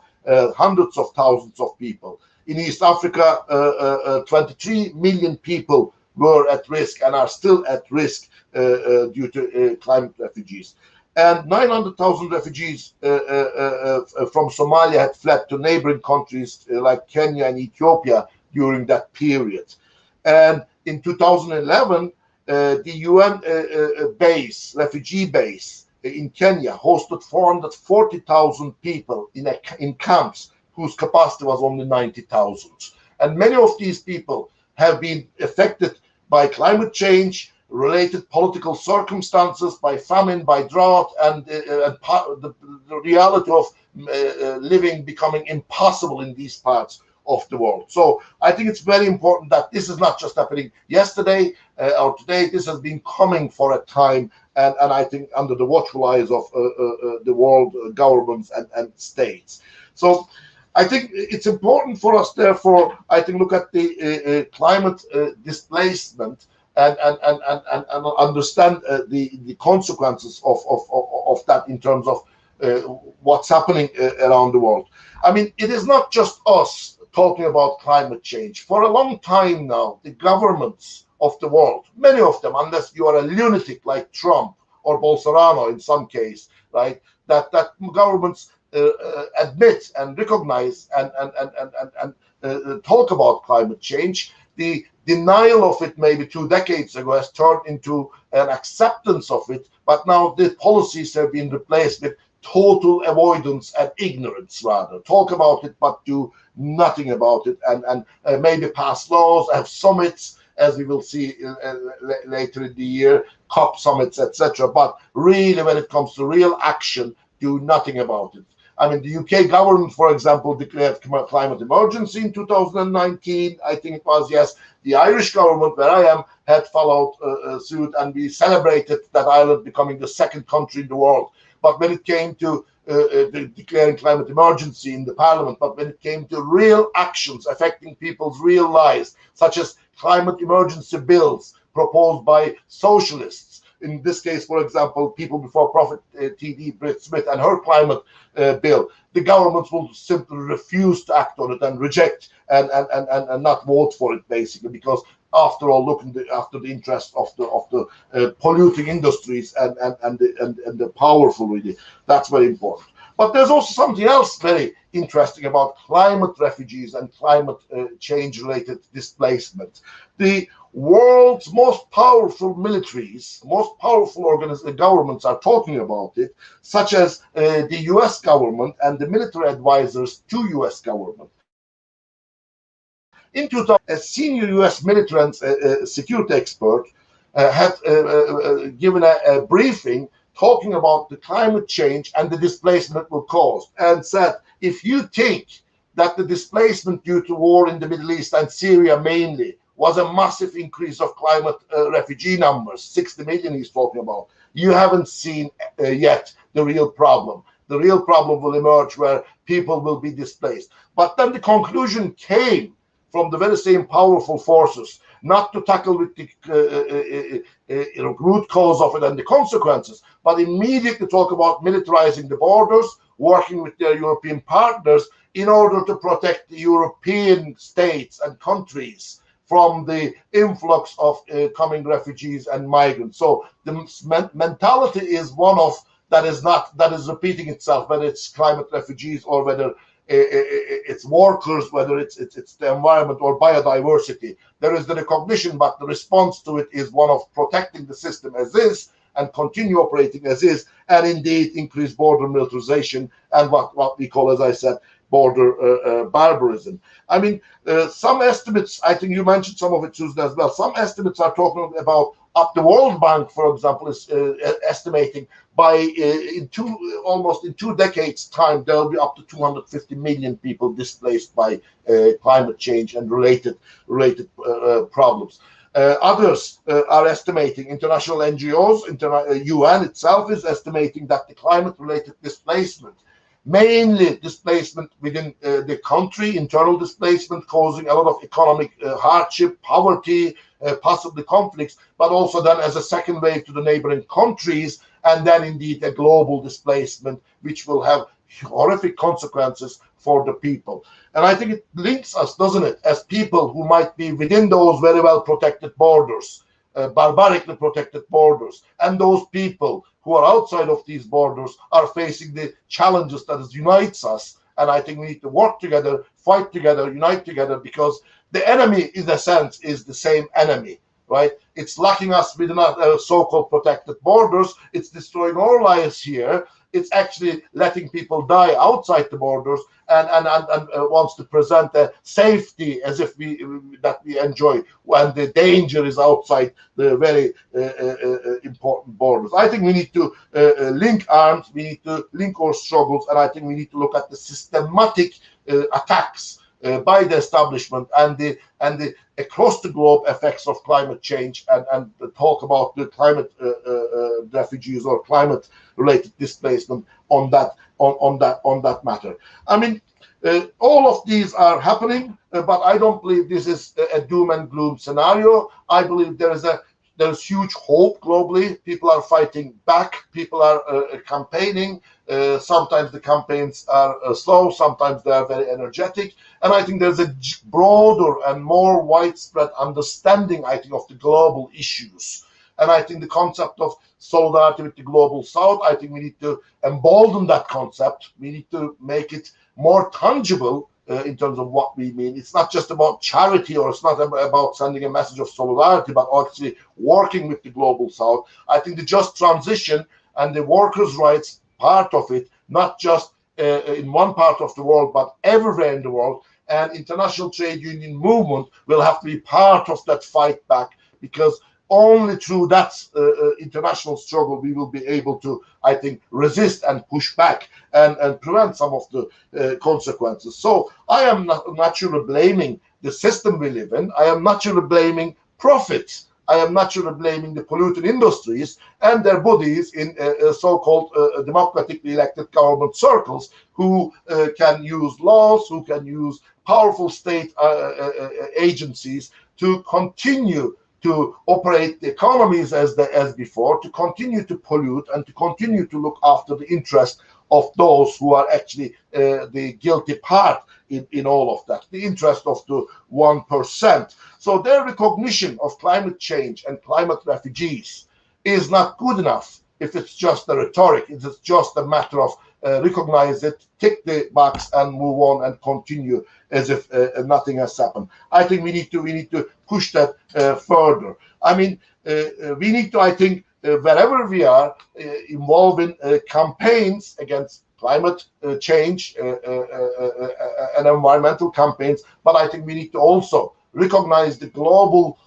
hundreds of thousands of people. In East Africa, 23 million people were at risk and are still at risk due to climate refugees. And 900,000 refugees from Somalia had fled to neighboring countries like Kenya and Ethiopia during that period. And in 2011, the UN refugee base in Kenya hosted 440,000 people in camps whose capacity was only 90,000. And many of these people have been affected by climate change, related political circumstances, by famine, by drought, and the reality of living becoming impossible in these parts of the world. So I think it's very important that this is not just happening yesterday or today. This has been coming for a time, and I think under the watchful eyes of the world governments and states. So I think it's important for us, therefore, I think, look at the climate displacement and understand the consequences of that in terms of what's happening around the world. I mean, it is not just us talking about climate change. For a long time now, the governments of the world, many of them, unless you are a lunatic like Trump or Bolsonaro in some case, right, that governments admit and recognize and talk about climate change. The denial of it maybe 2 decades ago has turned into an acceptance of it, but now the policies have been replaced with total avoidance and ignorance, rather. Talk about it, but do nothing about it, and maybe pass laws, have summits, as we will see later in the year, COP summits, etc. But really, when it comes to real action, do nothing about it. I mean, the UK government, for example, declared climate emergency in 2019, I think it was, yes. The Irish government, where I am, had followed suit, and we celebrated that Ireland becoming the second country in the world. But when it came to declaring climate emergency in the parliament, but when it came to real actions affecting people's real lives, such as climate emergency bills proposed by socialists, in this case, for example, People Before Profit, TD Britt Smith and her climate bill, the governments will simply refuse to act on it and reject and not vote for it, basically, because after all, looking after the interest of the polluting industries and the powerful, really. That's very important. But there's also something else very interesting about climate refugees and climate change-related displacement. The world's most powerful militaries, most powerful governments are talking about it, such as the US government and the military advisors to US government. In 2000, a senior US military and security expert had given a briefing talking about the climate change and the displacement it will cause, and said, if you think that the displacement due to war in the Middle East and Syria mainly was a massive increase of climate refugee numbers, 60 million he's talking about, you haven't seen yet the real problem. the real problem will emerge where people will be displaced. But then the conclusion came from the very same powerful forces, not to tackle with the root cause of it and the consequences, but immediately talk about militarizing the borders, working with their European partners in order to protect the European states and countries from the influx of coming refugees and migrants. So the mentality is one of that is repeating itself, whether it's climate refugees or whether it's workers, whether it's the environment or biodiversity. There is the recognition, but the response to it is one of protecting the system as is and continue operating as is, and indeed increase border militarization and what we call, as I said, border barbarism. I mean, some estimates, I think you mentioned some of it, Susan, as well. Some estimates are talking about, up the World Bank, for example, is estimating by almost in 2 decades' time, there will be up to 250 million people displaced by climate change and related problems. Others are estimating, international NGOs, UN itself is estimating that the climate-related displacement, mainly displacement within the country, internal displacement causing a lot of economic hardship, poverty, possibly conflicts, but also then as a second wave to the neighboring countries, and then indeed a global displacement, which will have horrific consequences for the people. And I think it links us, doesn't it, as people who might be within those very well protected borders, barbarically protected borders, and those people who are outside of these borders are facing the challenges that unites us. And I think we need to work together, fight together, unite together, because the enemy, in a sense, is the same enemy, right? It's locking us within our so-called protected borders. It's destroying our lives here. It's actually letting people die outside the borders and wants to present a safety as if we enjoy when the danger is outside the very important borders. I think we need to link arms. We need to link our struggles, and I think we need to look at the systematic attacks by the establishment and the across the globe effects of climate change, and talk about the climate refugees or climate related displacement on that matter. I mean, all of these are happening, but I don't believe this is a doom and gloom scenario. I believe there's huge hope globally. People are fighting back. People are campaigning. Sometimes the campaigns are slow. Sometimes they are very energetic. And I think there's a broader and more widespread understanding, I think, of the global issues. And I think the concept of solidarity with the global south, I think we need to embolden that concept. We need to make it more tangible in terms of what we mean. It's not just about charity, or it's not about sending a message of solidarity, but actually working with the global south. I think the just transition and the workers' rights part of it, not just in one part of the world, but everywhere in the world, and international trade union movement will have to be part of that fight back, because only through that international struggle we will be able to, I think, resist and push back and prevent some of the consequences. So I am not sure blaming the system we live in. I am not sure blaming profits. I am not sure blaming the polluting industries and their bodies in so-called democratically elected government circles who can use laws, who can use powerful state agencies to continue to operate the economies as before, to continue to pollute and to continue to look after the interest of those who are actually the guilty part in all of that, the interest of the 1%. So their recognition of climate change and climate refugees is not good enough if it's just the rhetoric. It's just a matter of recognize it, tick the box, and move on and continue as if nothing has happened. I think we need to push that further. I mean, we need to, I think, wherever we are involved in campaigns against climate change and environmental campaigns, but I think we need to also recognize the global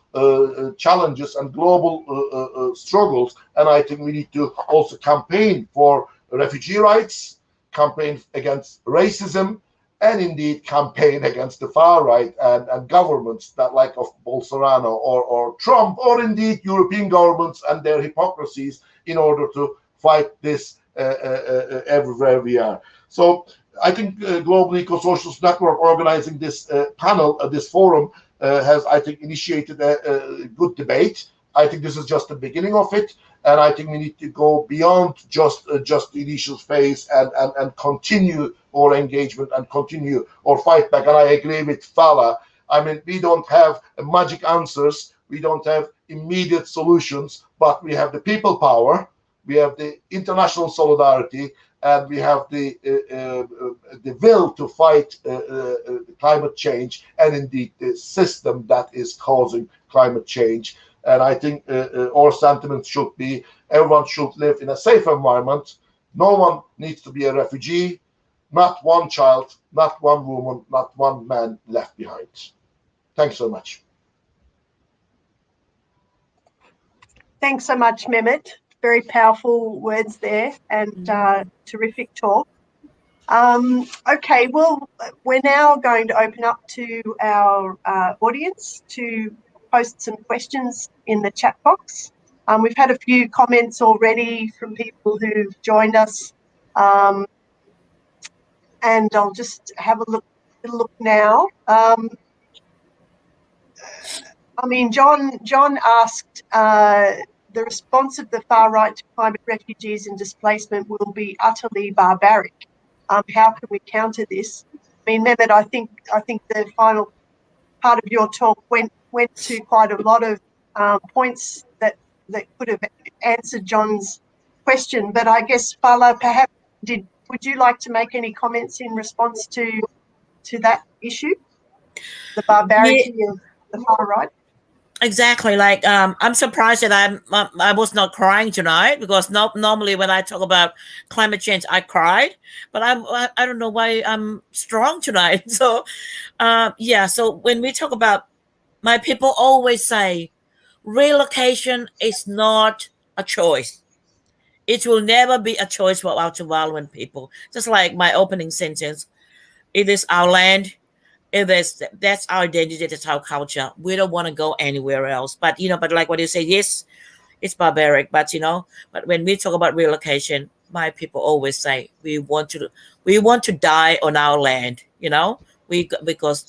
challenges and global struggles, and I think we need to also campaign for refugee rights, campaign against racism, and indeed campaign against the far right and governments that like of Bolsonaro or Trump, or indeed European governments and their hypocrisies, in order to fight this everywhere we are. So I think Global Eco-Socialist Network organizing this panel, this forum, has, I think, initiated a good debate. I think this is just the beginning of it, and I think we need to go beyond just the initial phase and continue our engagement and continue our fight back. And I agree with Fala. I mean, we don't have magic answers, we don't have immediate solutions, but we have the people power, we have the international solidarity, and we have the will to fight climate change and indeed the system that is causing climate change. And I think our sentiment should be everyone should live in a safe environment. No one needs to be a refugee, not one child, not one woman, not one man left behind. Thanks so much. Thanks so much, Memet. Very powerful words there, and terrific talk. Okay, well, we're now going to open up to our audience to post some questions in the chat box. We've had a few comments already from people who've joined us, and I'll just have a look now. I mean, John asked, the response of the far right to climate refugees and displacement will be utterly barbaric. How can we counter this? I mean, Memet, I think the final part of your talk went to quite a lot of points that could have answered John's question. But I guess, Fala, perhaps would you like to make any comments in response to that issue, the barbarity of the far right? Exactly. Like, I'm surprised that I was not crying tonight, because normally when I talk about climate change, I cried, but I don't know why I'm strong tonight. So, yeah. So when we talk about, my people always say, relocation is not a choice. It will never be a choice for Aotearoan people. Just like my opening sentence, it is our land. That's our identity, that's our culture. We don't want to go anywhere else. But but like what you say, yes, it's barbaric. But but when we talk about relocation, my people always say we want to die on our land. Because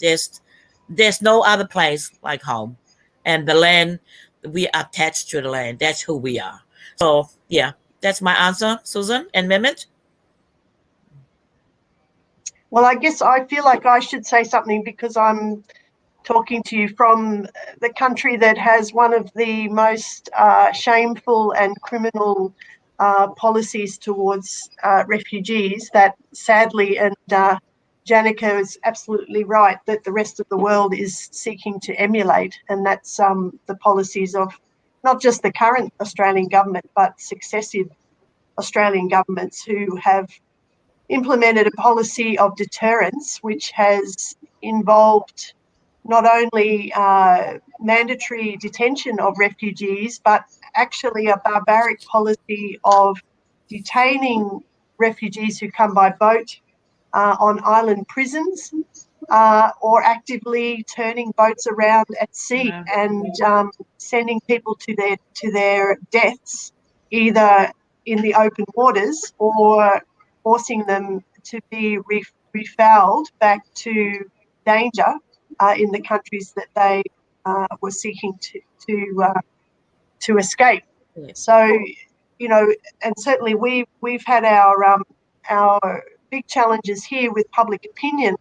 there's no other place like home, and the land, we are attached to the land. That's who we are. So yeah, that's my answer, Susan and Memet. Well, I guess I feel like I should say something, because I'm talking to you from the country that has one of the most shameful and criminal policies towards refugees that sadly, and Janica is absolutely right, that the rest of the world is seeking to emulate. And that's the policies of not just the current Australian government, but successive Australian governments who have implemented a policy of deterrence, which has involved not only mandatory detention of refugees, but actually a barbaric policy of detaining refugees who come by boat on island prisons, or actively turning boats around at sea and sending people to their deaths, either in the open waters or forcing them to be refouled back to danger in the countries that they were seeking to escape. Yeah. So, and certainly we've had our big challenges here with public opinion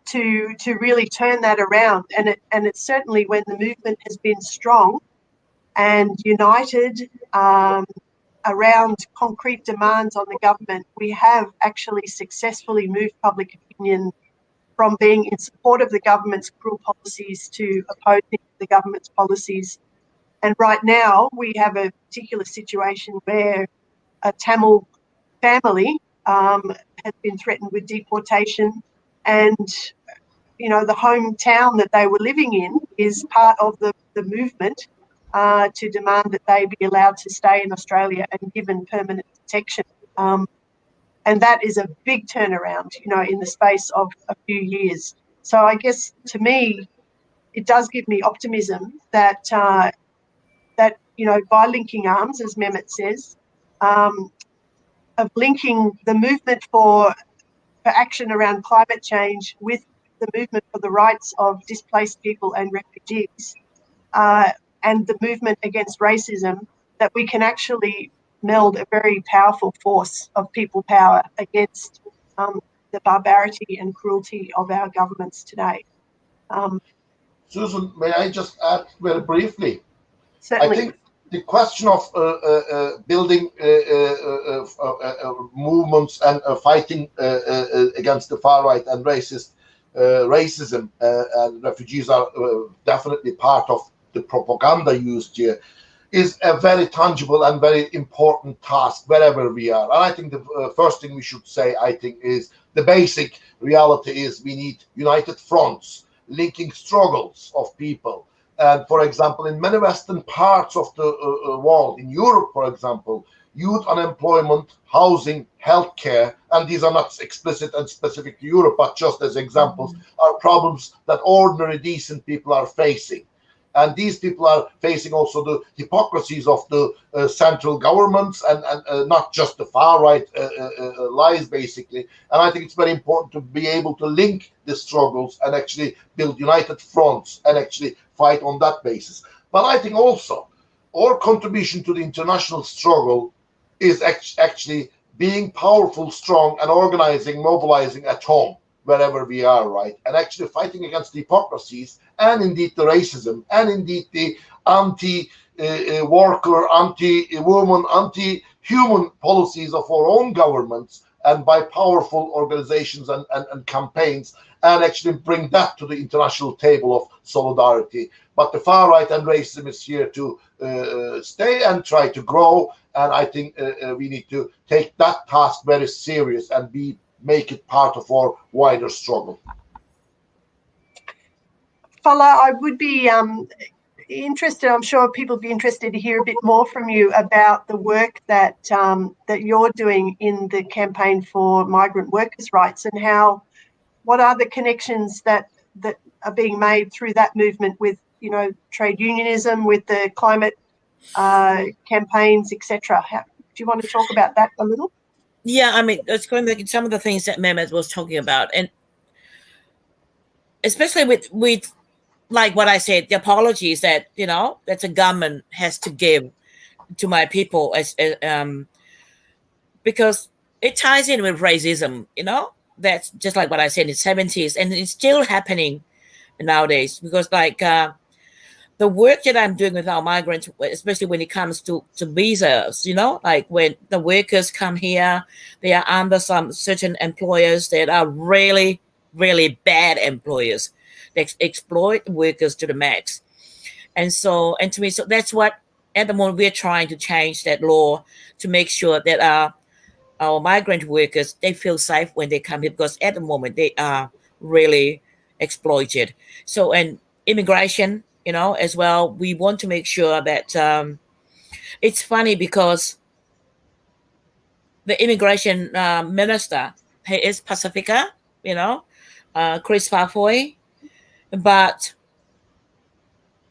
to really turn that around, and it's certainly when the movement has been strong and united around concrete demands on the government, we have actually successfully moved public opinion from being in support of the government's cruel policies to opposing the government's policies. And right now we have a particular situation where a Tamil family has been threatened with deportation, and the hometown that they were living in is part of the movement to demand that they be allowed to stay in Australia and given permanent protection. And that is a big turnaround, in the space of a few years. So I guess to me, it does give me optimism that by linking arms, as Memet says, of linking the movement for action around climate change with the movement for the rights of displaced people and refugees, and the movement against racism, that we can actually meld a very powerful force of people power against the barbarity and cruelty of our governments today. Susan, may I just add very briefly? Certainly. I think the question of building movements and fighting against the far right and racism and refugees are definitely part of the propaganda used here, is a very tangible and very important task wherever we are. And I think the first thing we should say, is the basic reality is we need united fronts linking struggles of people. And for example, in many Western parts of the world, in Europe, for example, youth unemployment, housing, healthcare, and these are not explicit and specific to Europe, but just as examples, are problems that ordinary, decent people are facing. And these people are facing also the hypocrisies of the central governments and not just the far right lies, basically. And I think it's very important to be able to link the struggles and actually build united fronts and actually fight on that basis. But I think also our contribution to the international struggle is actually being powerful, strong, and organizing, mobilizing at home, wherever we are, right? And actually fighting against the hypocrisies and indeed the racism and indeed the anti-worker, anti-woman, anti-human policies of our own governments, and by powerful organizations and campaigns, and actually bring that to the international table of solidarity. But the far right and racism is here to stay and try to grow, and I think we need to take that task very serious and make it part of our wider struggle. Fala, I would be interested, I'm sure people would be interested to hear a bit more from you about the work that that you're doing in the campaign for migrant workers' rights, and what are the connections that are being made through that movement with, trade unionism, with the climate campaigns, etc. Do you want to talk about that a little? Yeah, I mean, it's going to be some of the things that Memet was talking about, and especially with like what I said, the apologies that that the government has to give to my people, because it ties in with racism. That's just like what I said in the 70s, and it's still happening nowadays. Because like the work that I'm doing with our migrants, especially when it comes to visas, like when the workers come here, they are under some certain employers that are really, really bad employers. They exploit workers to the max. And to me, so that's what at the moment we're trying to change that law to make sure that our migrant workers, they feel safe when they come here, because at the moment they are really exploited. So, and immigration, as well, we want to make sure that it's funny because the immigration minister, he is Pacifica, Chris Farfoy, but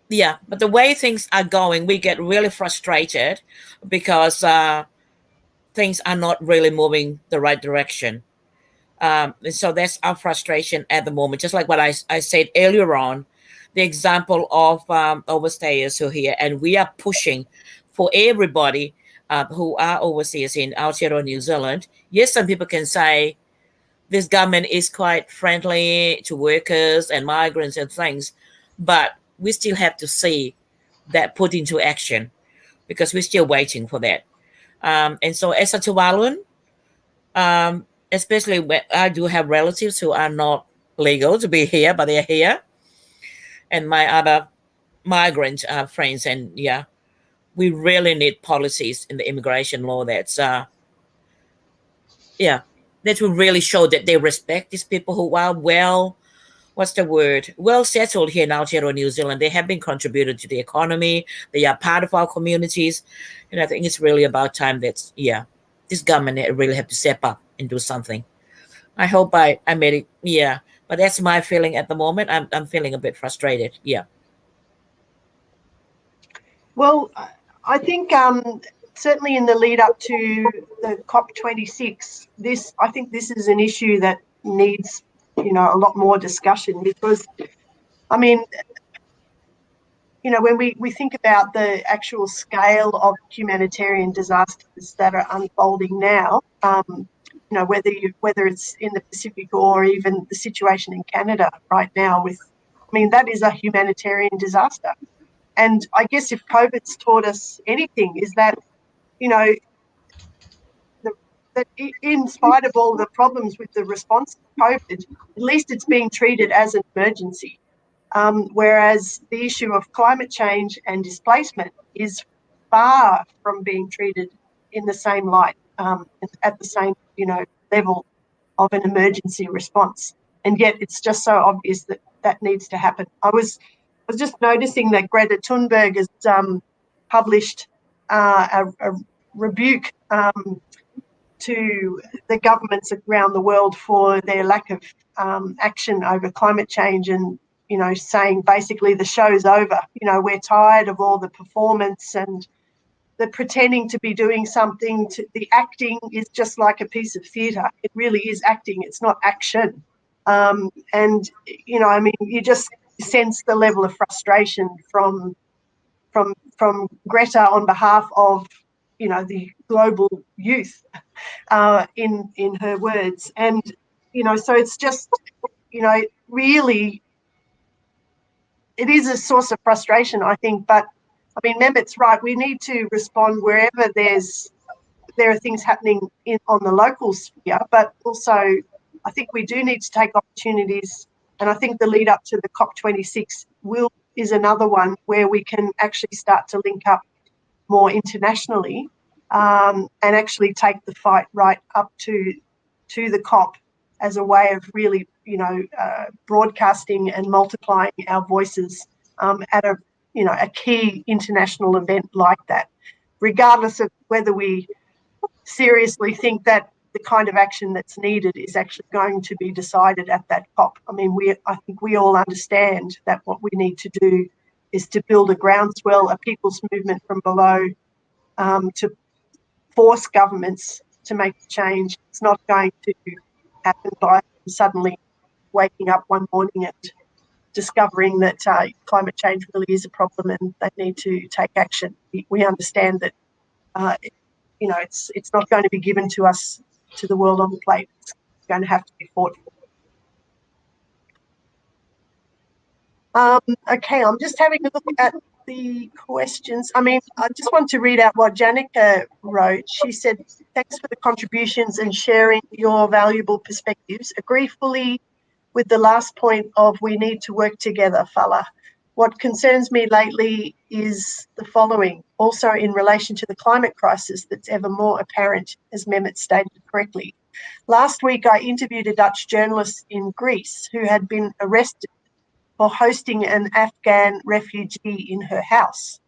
the way things are going, we get really frustrated because things are not really moving the right direction. And so that's our frustration at the moment. Just like what I said earlier on, the example of overstayers who are here, and we are pushing for everybody who are overseas in Aotearoa, New Zealand. Yes, some people can say this government is quite friendly to workers and migrants and things, but we still have to see that put into action, because we're still waiting for that. And so as a Tuvaluan, especially when I do have relatives who are not legal to be here, but they're here, and my other migrant friends, and we really need policies in the immigration law that's that will really show that they respect these people who are well settled here in Aotearoa, New Zealand. They have been contributed to the economy. They are part of our communities, and I think it's really about time that this government really have to step up and do something. I hope I made it. Yeah, but that's my feeling at the moment. I'm feeling a bit frustrated. Yeah. Well, I think certainly in the lead up to the COP26, I think this is an issue that needs, a lot more discussion, because, I mean, when we think about the actual scale of humanitarian disasters that are unfolding now, whether it's in the Pacific or even the situation in Canada right now that is a humanitarian disaster. And I guess if COVID's taught us anything, is that, that in spite of all the problems with the response to COVID, at least it's being treated as an emergency. Whereas the issue of climate change and displacement is far from being treated in the same light, at the same, level of an emergency response. And yet it's just so obvious that that needs to happen. I was just noticing that Greta Thunberg has published a rebuke to the governments around the world for their lack of action over climate change, and saying basically the show's over. We're tired of all the performance and the pretending to be doing something. The acting is just like a piece of theatre. It really is acting. It's not action. And you just sense the level of frustration from Greta on behalf of the global youth, in her words. And so it's just really, it is a source of frustration, I think. But Memet's right. We need to respond wherever there are things happening on the local sphere, but also I think we do need to take opportunities. And I think the lead up to the COP26 is another one where we can actually start to link up more internationally, and actually take the fight right up to the COP as a way of really, broadcasting and multiplying our voices at a key international event like that, regardless of whether we seriously think that the kind of action that's needed is actually going to be decided at that COP. I think we all understand that what we need to do is to build a groundswell, a people's movement from below, to force governments to make a change. It's not going to happen by suddenly waking up one morning and discovering that climate change really is a problem and they need to take action. We understand that it's not going to be given to us, to the world on the plate. It's going to have to be fought for. Okay, I'm just having a look at the questions. I just want to read out what Janica wrote. She said, thanks for the contributions and sharing your valuable perspectives. Agree fully with the last point of we need to work together, Fala. What concerns me lately is the following, also in relation to the climate crisis that's ever more apparent, as Memet stated correctly. Last week, I interviewed a Dutch journalist in Greece who had been arrested for hosting an Afghan refugee in her house.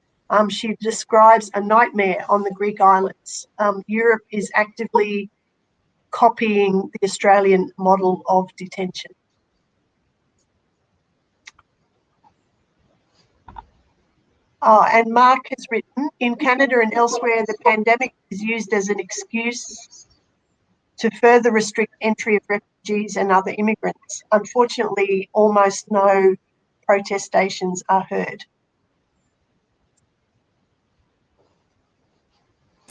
She describes a nightmare on the Greek islands. Europe is actively copying the Australian model of detention. And Mark has written, in Canada and elsewhere, the pandemic is used as an excuse to further restrict entry of refugees and other immigrants. Unfortunately, almost no protestations are heard.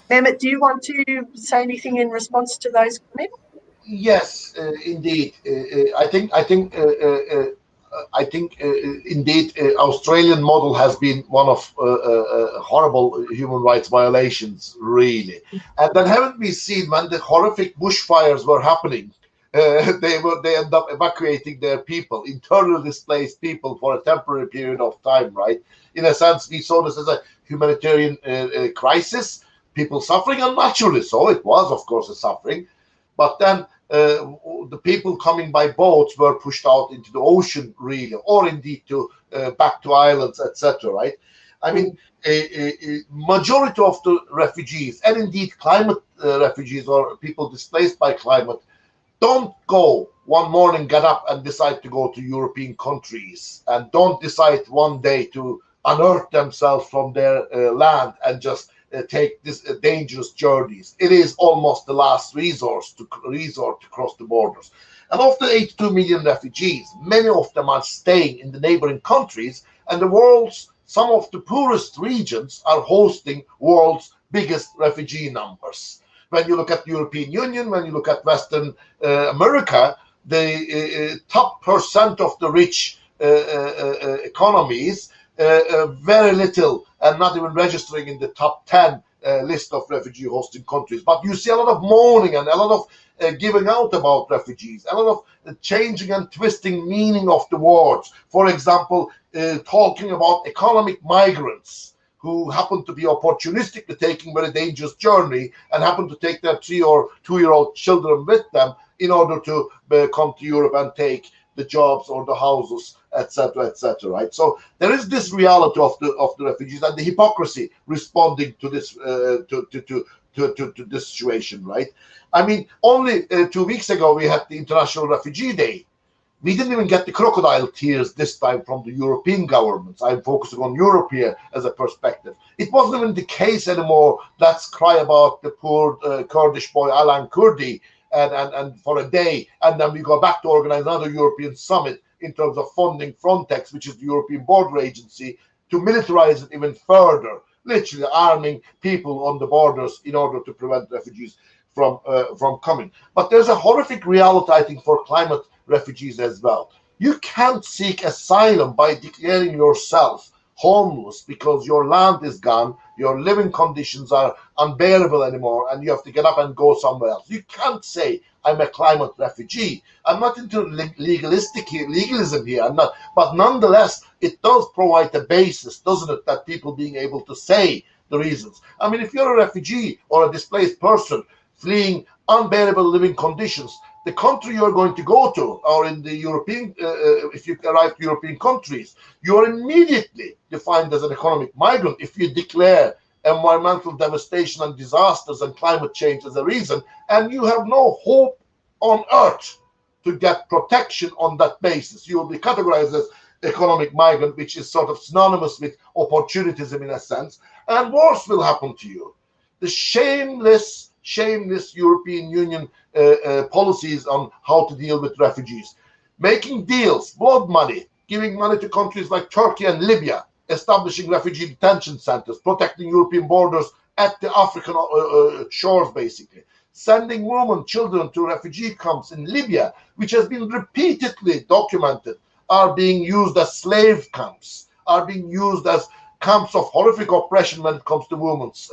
Memet, do you want to say anything in response to those comments? Yes, indeed. I think indeed Australian model has been one of horrible human rights violations, really. And then haven't we seen when the horrific bushfires were happening, they end up evacuating their people, internally displaced people, for a temporary period of time, right? In a sense, we saw this as a humanitarian crisis, people suffering, and naturally so. It was, of course, a suffering. But then the people coming by boats were pushed out into the ocean, really, or indeed to back to islands, etc. Right? I mean, a majority of the refugees, and indeed climate refugees or people displaced by climate, don't go one morning, get up and decide to go to European countries, and don't decide one day to unearth themselves from their land and just take this dangerous journeys. It is almost the last resort to cross the borders. And of the 82 million refugees, many of them are staying in the neighboring countries, and some of the poorest regions are hosting world's biggest refugee numbers. When you look at the European Union, when you look at Western America, the top percent of the rich economies, very little, and not even registering in the top 10 list of refugee hosting countries. But you see a lot of moaning and a lot of giving out about refugees, a lot of changing and twisting meaning of the words. For example, talking about economic migrants who happen to be opportunistically taking very dangerous journey and happen to take their 3 or 2-year-old children with them in order to come to Europe and take the jobs or the houses, etc., right? So there is this reality of the refugees and the hypocrisy responding to this to this situation, right? I mean, only 2 weeks ago we had the International Refugee Day. We didn't even get the crocodile tears this time from the European governments. I'm focusing on Europe here as a perspective. It wasn't even the case anymore. Let's cry about the poor Kurdish boy Alan Kurdi and for a day, and then we go back to organize another European summit in terms of funding Frontex, which is the European border agency, to militarize it even further, literally arming people on the borders in order to prevent refugees from coming. But there's a horrific reality, I think, for climate refugees as well. You can't seek asylum by declaring yourself homeless because your land is gone, your living conditions are unbearable anymore, and you have to get up and go somewhere else. You can't say, I'm a climate refugee. I'm not into legalism here. I'm not, but nonetheless, it does provide a basis, doesn't it, that people being able to say the reasons. I mean, if you're a refugee or a displaced person fleeing unbearable living conditions, the country you're going to go to, or in the European, if you arrive to European countries, you're immediately defined as an economic migrant if you declare environmental devastation and disasters and climate change as a reason, and you have no hope on earth to get protection on that basis. You will be categorized as economic migrant, which is sort of synonymous with opportunism in a sense, and worse will happen to you. The shameless European Union policies on how to deal with refugees, making deals, blood money, giving money to countries like Turkey and Libya, establishing refugee detention centers, protecting European borders at the African shores, basically, sending women, children to refugee camps in Libya, which has been repeatedly documented, are being used as slave camps, are being used as camps of horrific oppression when it comes to women's,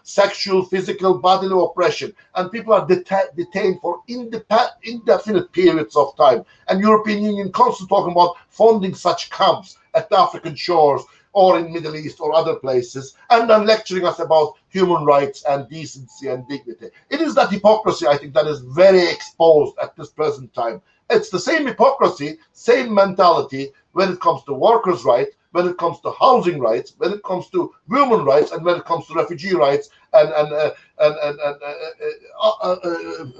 sexual, physical, bodily oppression, and people are detained for indefinite periods of time. And European Union constantly talking about funding such camps at the African shores or in Middle East or other places, and then lecturing us about human rights and decency and dignity. It is that hypocrisy, I think, that is very exposed at this present time. It's the same hypocrisy, same mentality when it comes to workers' rights, when it comes to housing rights, when it comes to women rights, and when it comes to refugee rights and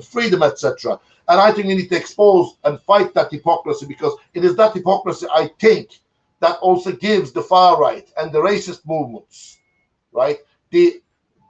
freedom, etc. And I think we need to expose and fight that hypocrisy, because it is that hypocrisy, I think, that also gives the far right and the racist movements, right, the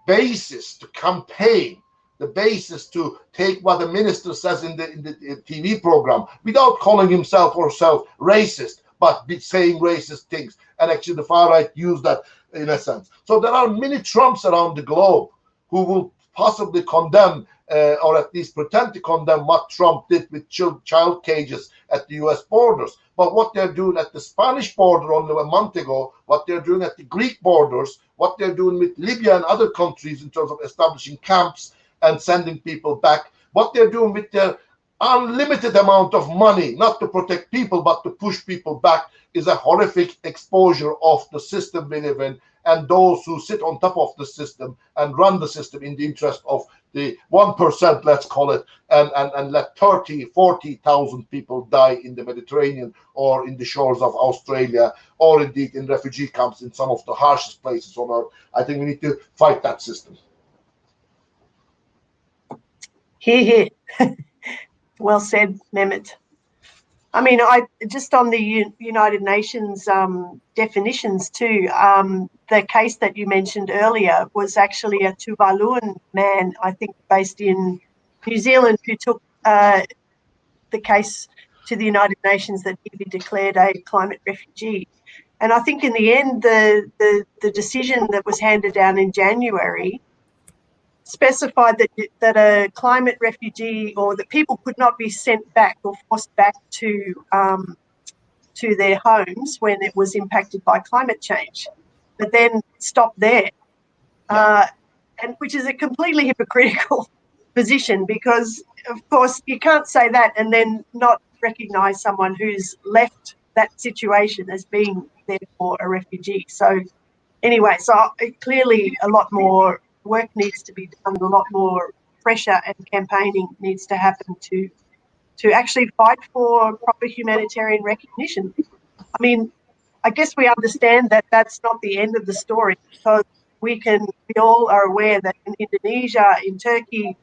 basis to campaign, the basis to take what the minister says in the TV program without calling himself or herself racist, but saying racist things. And actually the far right use that in a sense. So there are many Trumps around the globe who will possibly condemn or at least pretend to condemn what Trump did with child cages at the US borders. But what they're doing at the Spanish border only a month ago, what they're doing at the Greek borders, what they're doing with Libya and other countries in terms of establishing camps and sending people back, what they're doing with their unlimited amount of money, not to protect people, but to push people back, is a horrific exposure of the system we live in and those who sit on top of the system and run the system in the interest of the 1%, let's call it, and let 30, 40,000 people die in the Mediterranean or in the shores of Australia or indeed in refugee camps in some of the harshest places on earth. I think we need to fight that system. Hear, hear. Well said, Memet. I mean, I just on the United Nations definitions too. The case that you mentioned earlier was actually a Tuvaluan man, I think, based in New Zealand, who took the case to the United Nations that he'd be declared a climate refugee. And I think in the end, the decision that was handed down in January specified that a climate refugee, or that people could not be sent back or forced back to their homes when it was impacted by climate change, but then stop there, and which is a completely hypocritical position, because of course you can't say that and then not recognise someone who's left that situation as being therefore a refugee. So anyway, so clearly a lot more work needs to be done, a lot more pressure and campaigning needs to happen to actually fight for proper humanitarian recognition. I mean, I guess we understand that that's not the end of the story, because we all are aware that in Indonesia, in Turkey,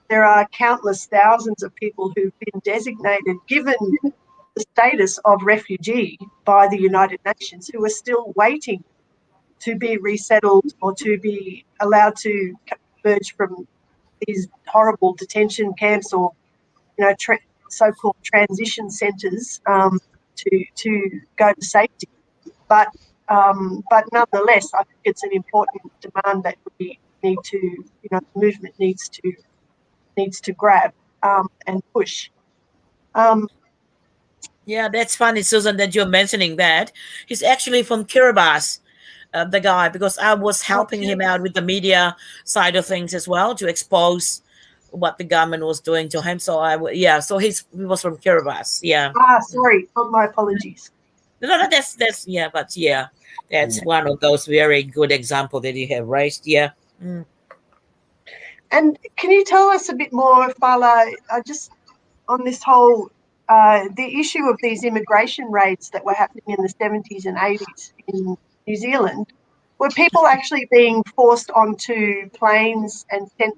there are countless thousands of people who've been designated, given the status of refugee by the United Nations, who are still waiting to be resettled or to be allowed to emerge from these horrible detention camps, or so-called transition centres, to go to safety. But nonetheless, I think it's an important demand that we need to, the movement needs to grab and push. Yeah, that's funny, Susan, that you're mentioning that. He's actually from Kiribati, the guy, because I was helping him out with the media side of things as well, to expose what the government was doing to him. So so he was from Kiribati. Yeah. Sorry, my apologies. No, that's that's one of those very good examples that you have raised. Yeah. Mm. And can you tell us a bit more, Fala, just on this whole the issue of these immigration raids that were happening in the 70s and 80s in New Zealand? Were people actually being forced onto planes and sent,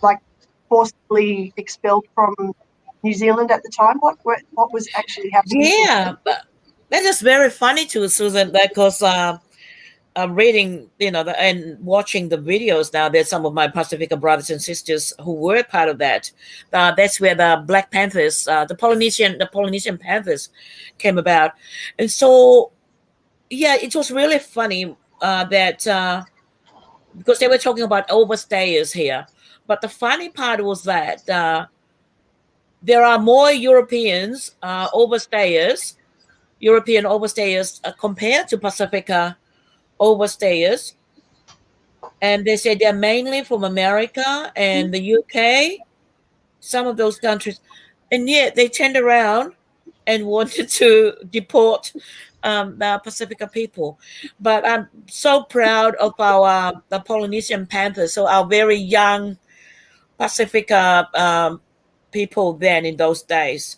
like, forcibly expelled from New Zealand at the time? What was actually happening? Yeah, but that is very funny too, Susan, because I'm reading, and watching the videos now. There's some of my Pacifica brothers and sisters who were part of that. That's where the Black Panthers, the Polynesian Panthers, came about, and so yeah, it was really funny that because they were talking about overstayers here, but the funny part was that there are more European overstayers compared to Pacifica overstayers, and they say they're mainly from America and the UK, some of those countries, and yet they turned around and wanted to deport the Pacifica people. But I'm so proud of the Polynesian Panthers, so our very young Pacifica people then in those days.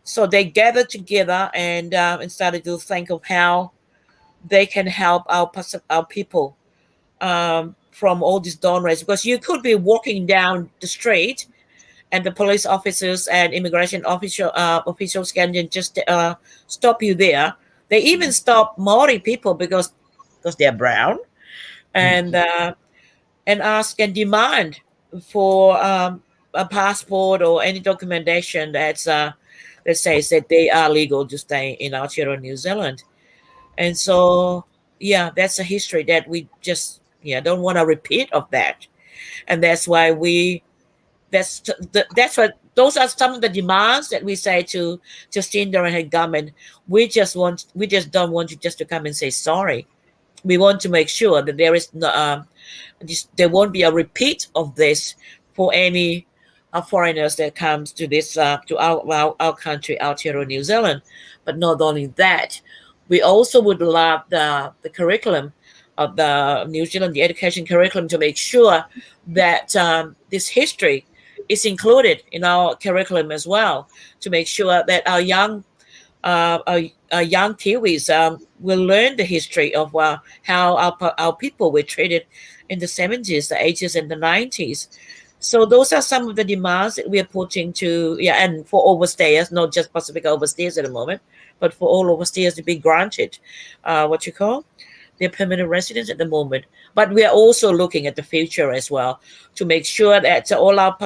So they gathered together and started to think of how they can help our people from all these dawn raids, because you could be walking down the street and the police officers and immigration officials can just stop you there. They even stop Maori people because they're brown, and ask and demand for a passport or any documentation that says that they are legal to stay in Aotearoa, New Zealand. And so, yeah, that's a history that we just don't want to repeat of that, and that's why that's what those are some of the demands that we say to Jacinda and her government. We just don't want you just to come and say sorry. We want to make sure that there won't be a repeat of this for any foreigners that comes to this to our country, Aotearoa, New Zealand. But not only that, we also would love the curriculum of the New Zealand, the education curriculum, to make sure that this history is included in our curriculum as well, to make sure that our young Kiwis will learn the history of how our people were treated in the 70s, the 80s, and the 90s. So those are some of the demands that we are putting to, and for overstayers, not just Pacific overstayers at the moment, but for all overstayers to be granted their permanent residence at the moment. But we are also looking at the future as well to make sure that all our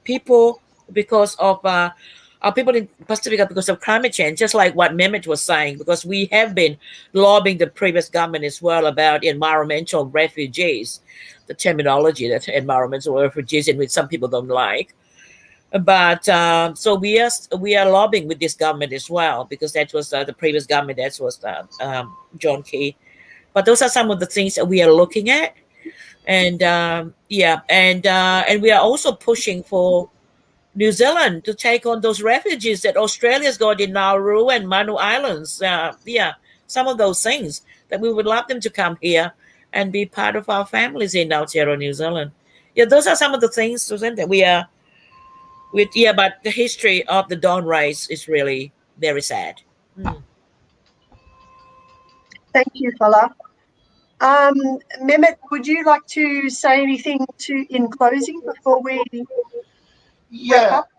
people, because of our people in Pacifica, because of climate change, just like what Memet was saying, because we have been lobbying the previous government as well about environmental refugees, the terminology that environmental refugees, in which some people don't like. But so we are lobbying with this government as well, because that was the previous government, that was John Key. But those are some of the things that we are looking at, and and we are also pushing for New Zealand to take on those refugees that Australia's got in Nauru and Manu Islands. Some of those things that we would love them to come here and be part of our families in Aotearoa, New Zealand. Yeah, those are some of the things, Susan, that we are with. Yeah, but the history of the Dawn race is really very sad. Thank you, Fala. Memet, would you like to say anything in closing before we wrap up?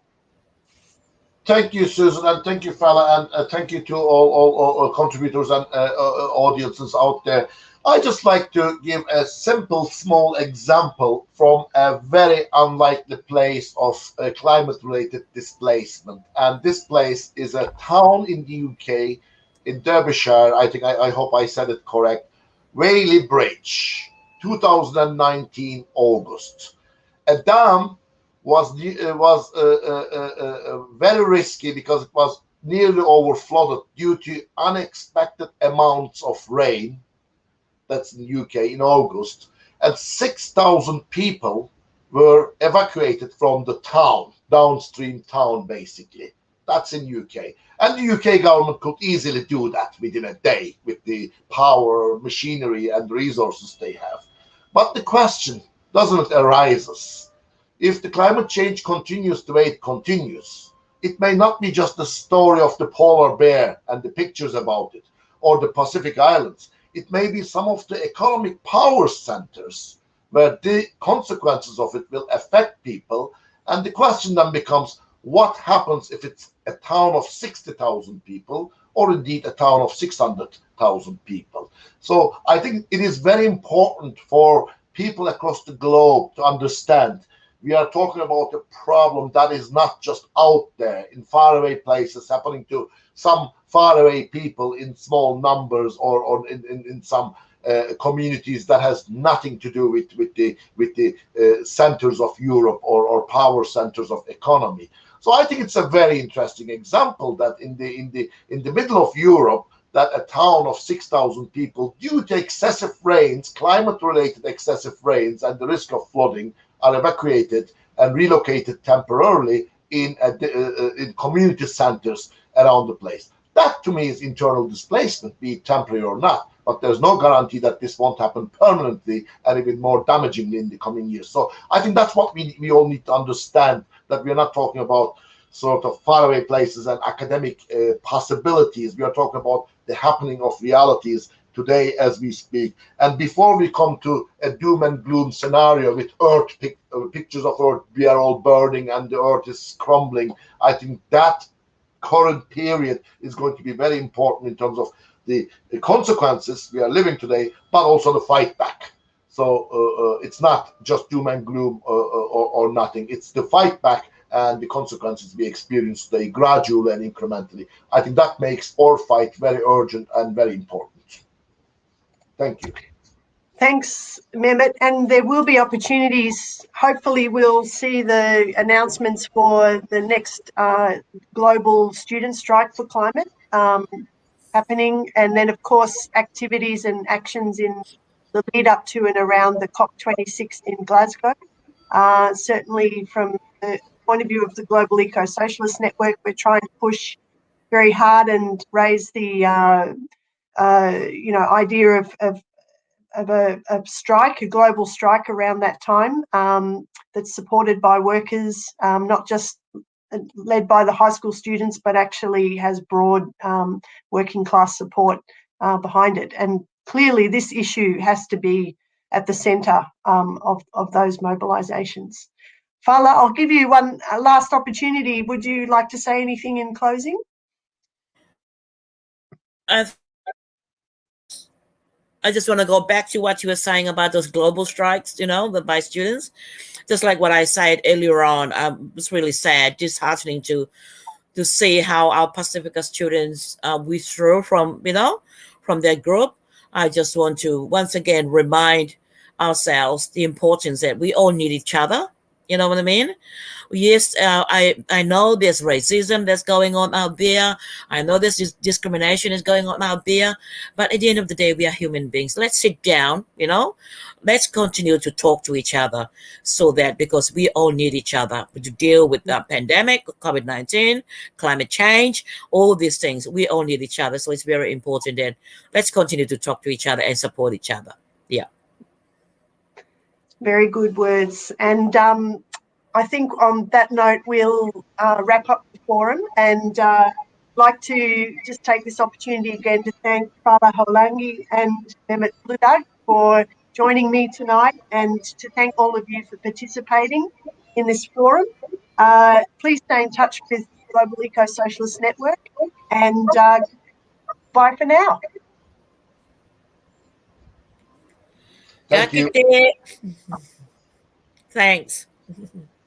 Thank you, Susan, and thank you, Fala, and thank you to all contributors and audiences out there. I just like to give a simple, small example from a very unlikely place of climate-related displacement. And this place is a town in the UK, in Derbyshire. I hope I said it correct. Whaley Bridge, 2019 August. A dam was very risky because it was nearly overflooded due to unexpected amounts of rain. That's in the UK in August, and 6,000 people were evacuated from the town, downstream town, basically. That's in UK. And the UK government could easily do that within a day with the power, machinery, and resources they have. But the question doesn't arise. If the climate change continues the way it continues, it may not be just the story of the polar bear and the pictures about it, or the Pacific Islands. It may be some of the economic power centers where the consequences of it will affect people. And the question then becomes, what happens if it's a town of 60,000 people, or indeed a town of 600,000 people? So I think it is very important for people across the globe to understand we are talking about a problem that is not just out there in faraway places, happening to some faraway people in small numbers, or in some communities that has nothing to do with the centers of Europe or power centers of economy. So I think it's a very interesting example that in the middle of Europe, that a town of 6,000 people, due to excessive rains, climate-related excessive rains, and the risk of flooding, are evacuated and relocated temporarily in community centers around the place. That, to me, is internal displacement, be it temporary or not. But there's no guarantee that this won't happen permanently and even more damagingly in the coming years. So I think that's what we all need to understand, that we're not talking about sort of faraway places and academic possibilities. We are talking about the happening of realities today as we speak. And before we come to a doom and gloom scenario with pictures of Earth, we are all burning and the Earth is crumbling, I think that current period is going to be very important in terms of the consequences we are living today, but also the fight back. So it's not just doom and gloom or nothing. It's the fight back and the consequences we experience today, gradually and incrementally. I think that makes our fight very urgent and very important. Thank you. Thanks, Memet. And there will be opportunities. Hopefully, we'll see the announcements for the next global student strike for climate happening. And then, of course, activities and actions in the lead up to and around the COP26 in Glasgow. Certainly, from the point of view of the Global Eco-Socialist Network, we're trying to push very hard and raise the idea of a strike, a global strike around that time, that's supported by workers, not just led by the high school students, but actually has broad working class support behind it. And clearly this issue has to be at the centre of those mobilisations. Fala, I'll give you one last opportunity. Would you like to say anything in closing? I just want to go back to what you were saying about those global strikes, by students. Just like what I said earlier on, it's really sad, disheartening to see how our Pacifica students withdrew from their group. I just want to once again remind ourselves the importance that we all need each other. You know what I mean? Yes, I know there's racism that's going on out there. I know there's discrimination is going on out there. But at the end of the day, we are human beings. Let's sit down, let's continue to talk to each other, so that, because we all need each other to deal with the pandemic, COVID-19, climate change, all these things. We all need each other. So it's very important that let's continue to talk to each other and support each other. Yeah. Very good words. And I think on that note, we'll wrap up the forum, and like to just take this opportunity again to thank Fala, Haulangi and Memet for joining me tonight, and to thank all of you for participating in this forum. Please stay in touch with Global Eco-Socialist Network, and bye for now. Thank you. Thanks.